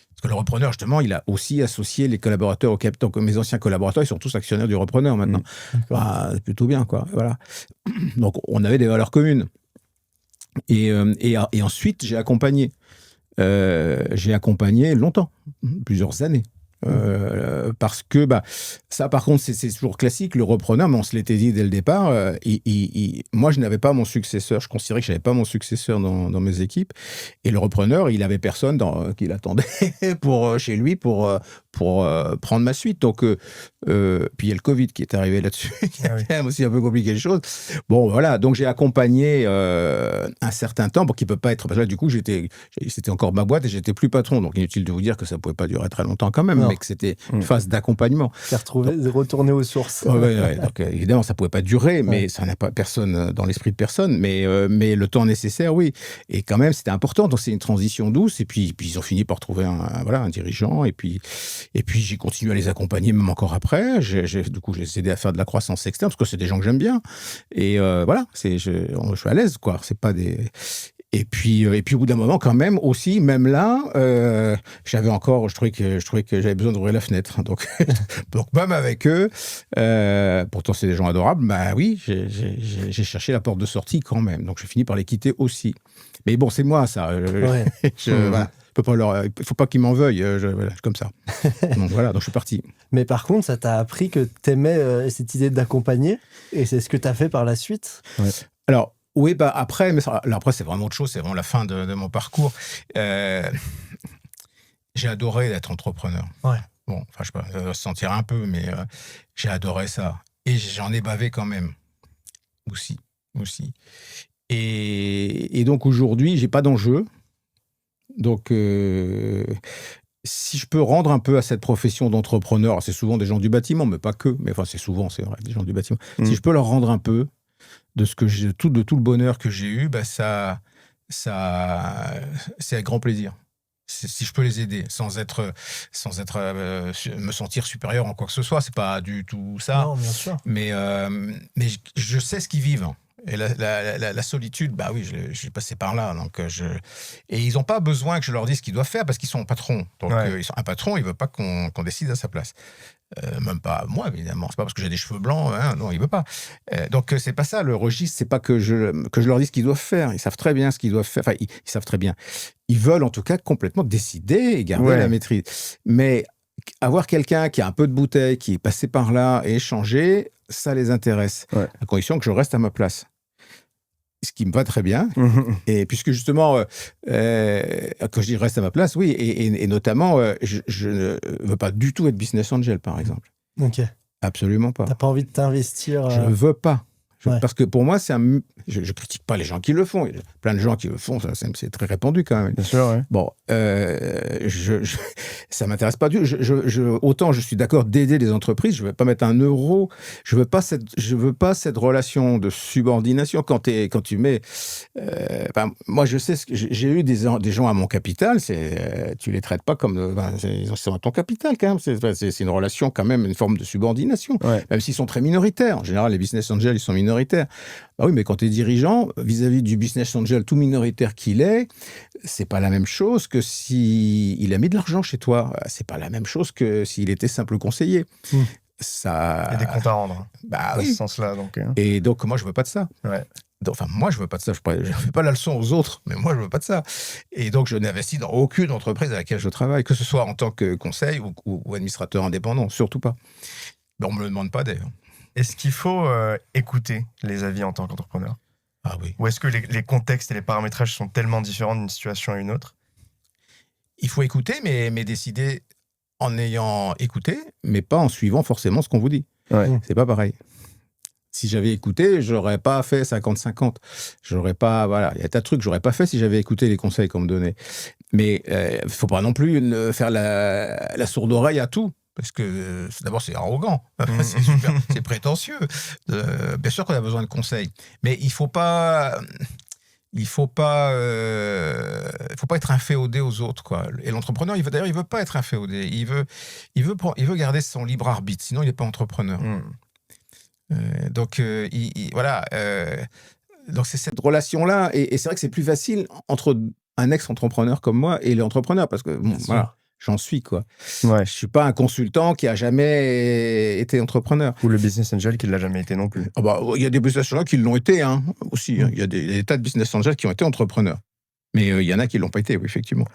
Parce que le repreneur, justement, il a aussi associé les collaborateurs au capital. Donc, mes anciens collaborateurs, ils sont tous actionnaires du repreneur maintenant. D'accord. C'est plutôt bien, quoi. Voilà. Donc, on avait des valeurs communes. Et ensuite, j'ai accompagné. J'ai accompagné longtemps, plusieurs années. Parce que ça, par contre, c'est toujours classique. Le repreneur, mais on se l'était dit dès le départ, moi, je n'avais pas mon successeur. Je considérais que je n'avais pas mon successeur dans mes équipes. Et le repreneur, il avait personne qui l'attendait chez lui pour prendre ma suite. Donc, puis il y a le Covid qui est arrivé là-dessus, qui a quand même aussi un peu compliqué les choses. Bon, voilà. Donc, j'ai accompagné un certain temps, qui peut pas être. Parce que là, du coup, c'était encore ma boîte et j'étais plus patron. Donc, inutile de vous dire que ça pouvait pas durer très longtemps quand même, mais que c'était une phase d'accompagnement. C'est retourner aux sources. Donc, évidemment, ça pouvait pas durer, mais ça n'a pas personne dans l'esprit de personne. Mais le temps nécessaire, oui. Et quand même, c'était important. Donc, c'est une transition douce. Et puis ils ont fini par trouver un dirigeant. Et puis j'ai continué à les accompagner, même encore après. Du coup, j'ai aidé à faire de la croissance externe parce que c'est des gens que j'aime bien. Et voilà, je suis à l'aise, quoi. C'est pas des. Et puis au bout d'un moment, quand même, aussi, même là, je trouvais que j'avais besoin d'ouvrir la fenêtre. Donc même avec eux, pourtant c'est des gens adorables, oui, j'ai cherché la porte de sortie quand même. Donc j'ai fini par les quitter aussi. Mais bon, c'est moi, ça. Voilà. Il faut pas qu'ils m'en veuillent, comme ça. Donc voilà, donc je suis parti. Mais par contre, ça t'a appris que t'aimais cette idée d'accompagner, et c'est ce que t'as fait par la suite. Ouais. Alors, oui, après, après, c'est vraiment autre chose, c'est vraiment la fin de mon parcours. J'ai adoré être entrepreneur. Ouais. Bon, enfin, je sais pas, ça va se sentir un peu, mais j'ai adoré ça. Et j'en ai bavé quand même. Aussi. Et donc, aujourd'hui, j'ai pas d'enjeu. Donc, si je peux rendre un peu à cette profession d'entrepreneur, c'est souvent des gens du bâtiment, mais pas que, mais enfin, c'est vrai, des gens du bâtiment. Si je peux leur rendre un peu de tout le bonheur que j'ai eu, ça c'est avec grand plaisir. Si je peux les aider, sans être me sentir supérieur en quoi que ce soit, c'est pas du tout ça. Non, bien sûr. Mais je sais ce qu'ils vivent. Et la solitude, oui, je suis passé par là. Donc et ils n'ont pas besoin que je leur dise ce qu'ils doivent faire parce qu'ils sont patrons. Donc un patron, il ne veut pas qu'on décide à sa place. Même pas moi, évidemment. C'est pas parce que j'ai des cheveux blancs. Non, il veut pas. Donc c'est pas ça le registre. C'est pas que je leur dise ce qu'ils doivent faire. Ils savent très bien ce qu'ils doivent faire. Enfin, ils savent très bien. Ils veulent en tout cas complètement décider et garder la maîtrise. Mais avoir quelqu'un qui a un peu de bouteille, qui est passé par là et échanger, ça les intéresse. À condition que je reste à ma place. Ce qui me va très bien. Et puisque justement, quand je dis reste à ma place, oui, et notamment, je ne veux pas du tout être business angel, par exemple. Ok. Absolument pas. T'as pas envie de t'investir Je ne veux pas. Ouais. Parce que pour moi, je ne critique pas les gens qui le font. Il y a plein de gens qui le font, c'est très répandu quand même. Bien sûr, ouais. Bon, ça ne m'intéresse pas du tout. Autant je suis d'accord d'aider les entreprises, je ne vais pas mettre un euro. Je ne veux pas cette relation de subordination. Quand tu mets... moi, je sais, j'ai eu des gens à mon capital, tu ne les traites pas comme... ils sont à ton capital quand même. C'est une relation quand même, une forme de subordination. Ouais. Même s'ils sont très minoritaires. En général, les business angels, ils sont minoritaires. Oui, mais quand tu es dirigeant, vis-à-vis du business angel, tout minoritaire qu'il est, c'est pas la même chose que s'il a mis de l'argent chez toi. C'est pas la même chose que s'il était simple conseiller. Ça... Il y a des comptes à rendre. Dans ce sens-là. Donc, Et donc, moi, je veux pas de ça. Ouais. Enfin, moi, je veux pas de ça. Je ne fais pas la leçon aux autres, mais moi, je veux pas de ça. Et donc, je n'investis dans aucune entreprise à laquelle je travaille, que ce soit en tant que conseil ou administrateur indépendant, surtout pas. Mais on me le demande pas, d'ailleurs. Est-ce qu'il faut écouter les avis en tant qu'entrepreneur ? Ah oui. Ou est-ce que les contextes et les paramétrages sont tellement différents d'une situation à une autre ? Il faut écouter, mais décider en ayant écouté, mais pas en suivant forcément ce qu'on vous dit. Ouais. C'est pas pareil. Si j'avais écouté, j'aurais pas fait 50-50. J'aurais pas, voilà, il y a tas de trucs que j'aurais pas fait si j'avais écouté les conseils qu'on me donnait. Mais faut pas non plus faire la sourde oreille à tout. Parce que d'abord, c'est arrogant, c'est super, c'est prétentieux. Bien sûr qu'on a besoin de conseils, mais il faut pas être inféodé aux autres, quoi. Et l'entrepreneur, il veut pas être inféodé. Il veut garder son libre arbitre. Sinon, il n'est pas entrepreneur. Donc, voilà. Donc, c'est cette relation-là. Et c'est vrai que c'est plus facile entre un ex-entrepreneur comme moi et l'entrepreneur, parce que voilà, j'en suis, quoi. Ouais. Je suis pas un consultant qui a jamais été entrepreneur. Ou le business angel qui ne l'a jamais été non plus. Ah bah, il y a des business angels qui l'ont été, hein, aussi. Il y a des tas de business angels qui ont été entrepreneurs. Mais il y en a qui ne l'ont pas été, oui, effectivement.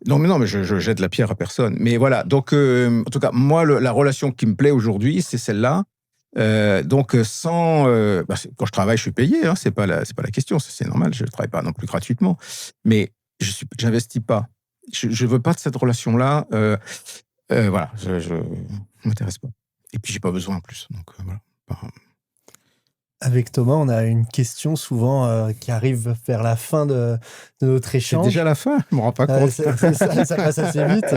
Non, mais je jette la pierre à personne. Mais voilà, donc, en tout cas, moi, la relation qui me plaît aujourd'hui, c'est celle-là. Donc, quand je travaille, je suis payé, hein, c'est pas la question, c'est normal, je ne travaille pas non plus gratuitement. Mais j'investis pas. Je veux pas de cette relation-là. Voilà, je m'intéresse pas. Et puis, j'ai pas besoin en plus. Donc, voilà. Avec Thomas, on a une question souvent qui arrive vers la fin de notre échange. C'est déjà la fin, je me rends pas compte. Ça passe assez vite.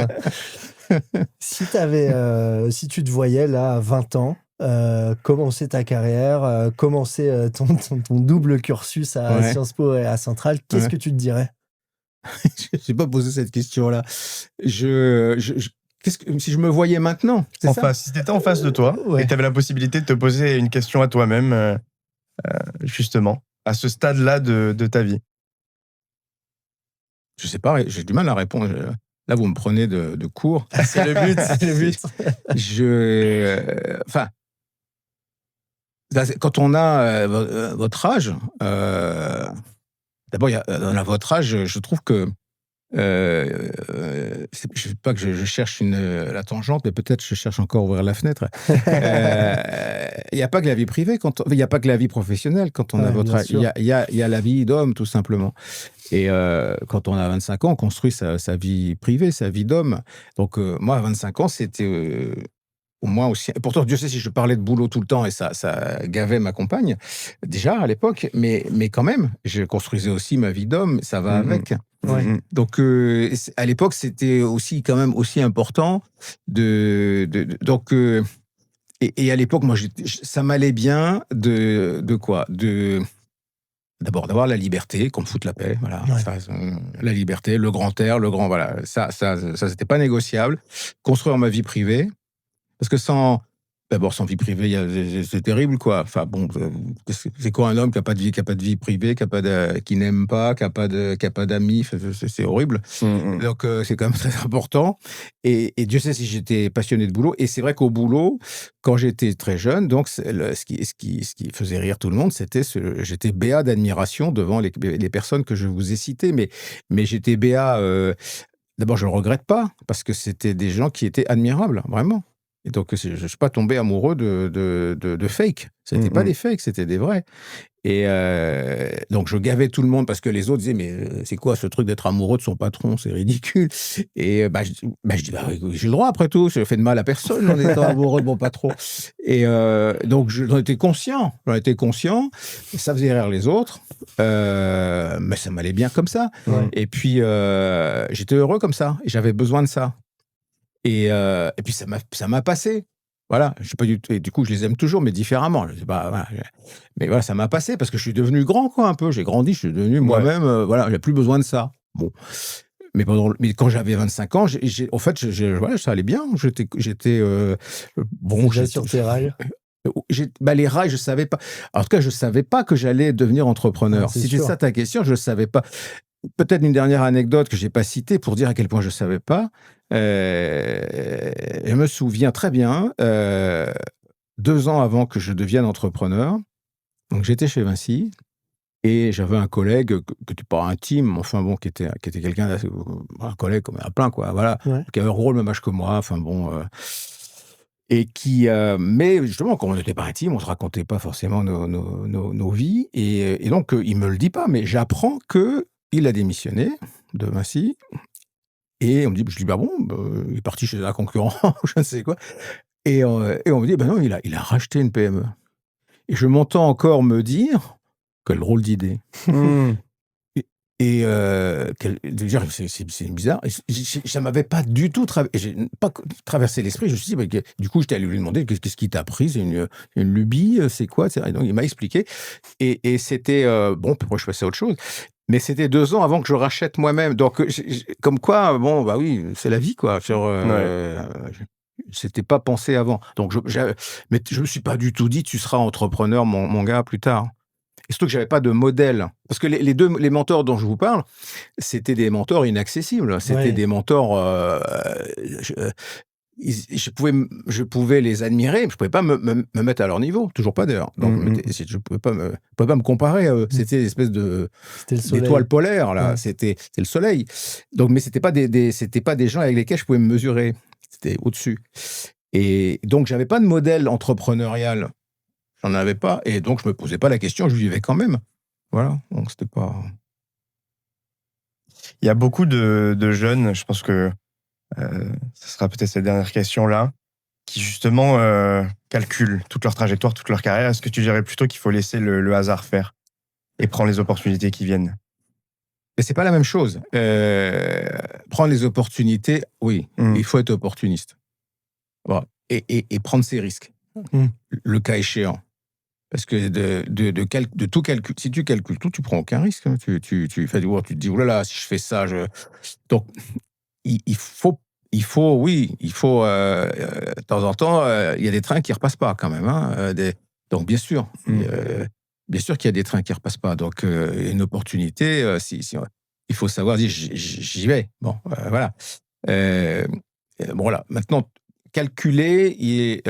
Si tu te voyais là à 20 ans, commencer ta carrière, commencer ton double cursus à Sciences Po et à Centrale, qu'est-ce que tu te dirais? Je n'ai pas posé cette question-là. Si je me voyais maintenant, c'est ça? Si tu étais en face de toi et que tu avais la possibilité de te poser une question à toi-même, justement, à ce stade-là de ta vie. Je sais pas, j'ai du mal à répondre. Là, vous me prenez de court. C'est le but, c'est le but. Quand on a votre âge, d'abord, dans votre âge, je trouve que je sais pas que je cherche la tangente, mais peut-être je cherche encore à ouvrir la fenêtre. Il n'y a pas que la vie privée, il n'y a pas que la vie professionnelle quand on a votre âge. Il y a la vie d'homme, tout simplement. Et quand on a 25 ans, on construit sa vie privée, sa vie d'homme. Donc, moi, à 25 ans, c'était au moins aussi. Et pourtant, Dieu sait si je parlais de boulot tout le temps et ça gavait ma compagne, déjà à l'époque, mais quand même, je construisais aussi ma vie d'homme, ça va avec. Ouais. Donc, à l'époque, c'était aussi quand même aussi important donc, et à l'époque, moi, ça m'allait bien de quoi? D'abord, d'avoir la liberté, qu'on me foute la paix, voilà. Ouais. La liberté, le grand air, voilà. Ça, c'était pas négociable. Construire ma vie privée. Parce que sans vie privée, c'est terrible, quoi. Enfin, bon, c'est quoi un homme qui n'a pas de vie privée, qui n'aime pas, qui n'a pas d'amis, c'est horrible. Donc, c'est quand même très important. Et Dieu sait si j'étais passionné de boulot. Et c'est vrai qu'au boulot, quand j'étais très jeune, donc, ce qui faisait rire tout le monde, c'était j'étais béat d'admiration devant les personnes que je vous ai citées. Mais j'étais béat, d'abord, je ne le regrette pas, parce que c'était des gens qui étaient admirables, vraiment. Et donc, je ne suis pas tombé amoureux de fake. Ce n'étaient pas des fakes, c'était des vrais. Et donc, je gavais tout le monde parce que les autres disaient « Mais c'est quoi ce truc d'être amoureux de son patron? C'est ridicule. » Et je dis « J'ai le droit, après tout. Je ne fais de mal à personne en étant amoureux de mon patron. » Et donc, j'en étais conscient. Ça faisait rire les autres. Mais ça m'allait bien comme ça. Ouais. Et puis, j'étais heureux comme ça. Et j'avais besoin de ça. Et puis ça m'a passé. Voilà, je sais pas du tout. Et du coup, je les aime toujours, mais différemment. Mais voilà, ça m'a passé parce que je suis devenu grand, quoi, un peu. J'ai grandi, je suis devenu moi-même. Voilà, j'ai plus besoin de ça. Bon, mais quand j'avais 25 ans, en fait, voilà, ça allait bien. J'étais bon. J'étais sur tes rails. Les rails, je savais pas. En tout cas, je savais pas que j'allais devenir entrepreneur. Si c'est ça ta question, je savais pas. Peut-être une dernière anecdote que j'ai pas citée pour dire à quel point je savais pas. Je me souviens très bien, 2 ans avant que je devienne entrepreneur, donc j'étais chez Vinci et j'avais un collègue qui n'était pas intime, enfin bon, qui était quelqu'un d'assez, un collègue comme un plein, quoi, voilà, qui avait un rôle même âge que moi, enfin bon, et qui, mais justement, comme on n'était pas intime, on se racontait pas forcément nos vies, et donc il me le dit pas, mais j'apprends que il a démissionné de Vinci. Et je dis, bah bon, il est parti chez un concurrent, je ne sais quoi. Et on me dit, bah non, il a racheté une PME. Et je m'entends encore me dire, quelle drôle d'idée. Et déjà, c'est bizarre. Ça m'avait pas du tout traversé l'esprit. Je me suis dit, bah, du coup, j'étais allé lui demander qu'est-ce qui t'a pris, c'est une lubie, c'est quoi, etc. Et donc, il m'a expliqué. Et c'était bon. Puis moi, je passais à autre chose. Mais c'était 2 ans avant que je rachète moi-même. Donc, comme quoi, bon, bah oui, c'est la vie, quoi. C'était pas pensé avant. Donc, mais je me suis pas du tout dit, tu seras entrepreneur, mon gars, plus tard. Et surtout que j'avais pas de modèle. Parce que les mentors dont je vous parle, c'était des mentors inaccessibles. C'était des mentors, je pouvais les admirer, mais je pouvais pas me mettre à leur niveau. Toujours pas d'ailleurs. Donc, je pouvais pas me comparer à eux. C'était l'espèce d'étoile polaire, là. Ouais. C'était le soleil. Donc, mais c'était pas des gens avec lesquels je pouvais me mesurer. C'était au-dessus. Et donc, j'avais pas de modèle entrepreneurial. J'en avais pas, et donc je me posais pas la question, je vivais quand même. Voilà, donc c'était pas... Il y a beaucoup de jeunes, je pense que ce sera peut-être cette dernière question-là, qui justement calculent toute leur trajectoire, toute leur carrière. Est-ce que tu dirais plutôt qu'il faut laisser le hasard faire et prendre les opportunités qui viennent? Mais c'est pas la même chose. Prendre les opportunités, oui, il faut être opportuniste. Bon. Et prendre ses risques, le cas échéant. Parce que de tout calcul, si tu calcules tout, tu prends aucun risque. Hein. Tu te dis, oh là là, si je fais ça, donc il faut, de temps en temps, il y a des trains qui repassent pas quand même. Hein, donc bien sûr, bien sûr qu'il y a des trains qui repassent pas. Donc une opportunité, il faut savoir dire, j'y vais. Bon, voilà. Bon voilà. Maintenant, calculer,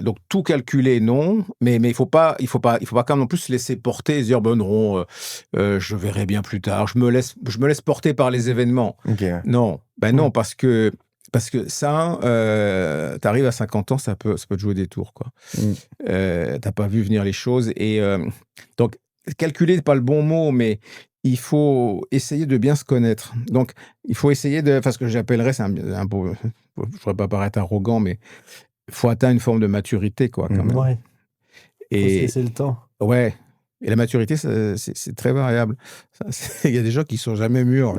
donc tout calculer, non, mais il faut pas quand même non plus se laisser porter et se dire non, je verrai bien plus tard, je me laisse porter par les événements. Okay. Non, non, parce que ça, t'arrives à 50 ans, ça peut te jouer des tours, quoi. T'as pas vu venir les choses, et donc calculer n'est pas le bon mot, mais il faut essayer de bien se connaître. Donc il faut essayer de, enfin, ce que j'appellerais, c'est un peu, je voudrais pas paraître arrogant, mais il faut atteindre une forme de maturité, quoi, quand même. Ouais. Et faut se laisser le temps. Ouais. Et la maturité, c'est très variable. Il y a des gens qui sont jamais mûrs,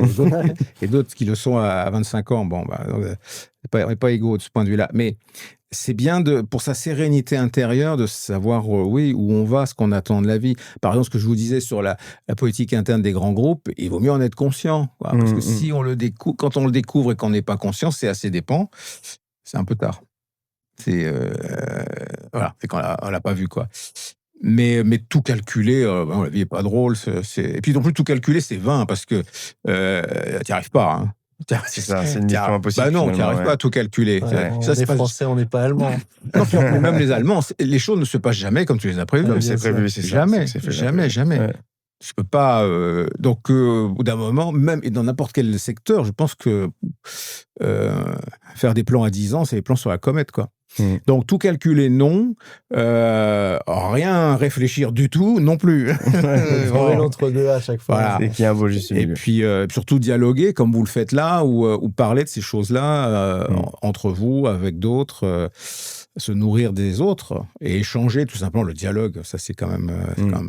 et d'autres qui le sont à 25 ans. Bon, on n'est pas égaux de ce point de vue-là. Mais c'est bien pour sa sérénité intérieure de savoir, oui, où on va, ce qu'on attend de la vie. Par exemple, ce que je vous disais sur la politique interne des grands groupes, il vaut mieux en être conscient. Quoi, parce que si quand on le découvre et qu'on n'est pas conscient, c'est à ses dépens, c'est un peu tard. Voilà, c'est quand on l'a pas vu, quoi. Mais tout calculer, la vie est pas drôle. Et puis non plus tout calculer, c'est vain, parce que t'y arrives pas. Hein. C'est ça, c'est une mission impossible. Bah non, t'y arrives pas à tout calculer. Ouais, on est français, on n'est pas allemand. Non, même les Allemands, les choses ne se passent jamais comme tu les as prévues. Comme c'est prévu, c'est ça. Jamais. Ouais. Je peux pas. Donc, au bout d'un moment, même et dans n'importe quel secteur, je pense que faire des plans à 10 ans, c'est des plans sur la comète, quoi. Donc, tout calculer, non. Rien réfléchir du tout, non plus. Trouver l'entre-deux à chaque fois. Voilà. C'est qu'il y a un beau juste milieu. Et puis, surtout dialoguer, comme vous le faites là, ou parler de ces choses-là entre vous, avec d'autres, se nourrir des autres et échanger, tout simplement, le dialogue. Ça, c'est quand même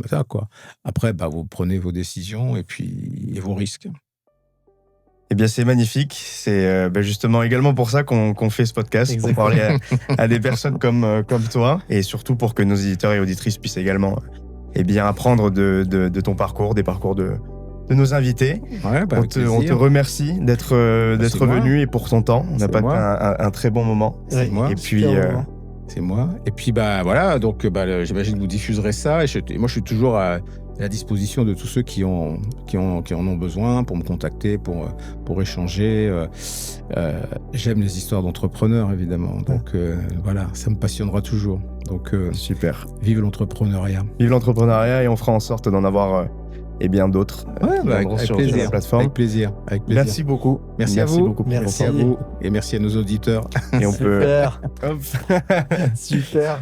ça, quoi. Après, vous prenez vos décisions et vos risques. Eh bien, c'est magnifique. C'est justement également pour ça qu'on fait ce podcast, pour parler à des personnes comme toi, et surtout pour que nos éditeurs et auditrices puissent également apprendre de ton parcours, des parcours de nos invités. Ouais, on te remercie d'être venu et pour ton temps. On a passé un très bon moment. C'est moi. Et puis, c'est moi. Et puis, voilà, donc j'imagine que vous diffuserez ça. Et moi, je suis toujours à la disposition de tous ceux qui en ont besoin pour me contacter, pour échanger. J'aime les histoires d'entrepreneurs, évidemment. Donc, voilà, ça me passionnera toujours. Donc, super. Vive l'entrepreneuriat. Vive l'entrepreneuriat, et on fera en sorte d'en avoir d'autres avec sur plaisir. la plateforme. Avec plaisir. Merci beaucoup. Merci à vous. Beaucoup merci à vous. Et merci à nos auditeurs. Et on Super. peut... Super.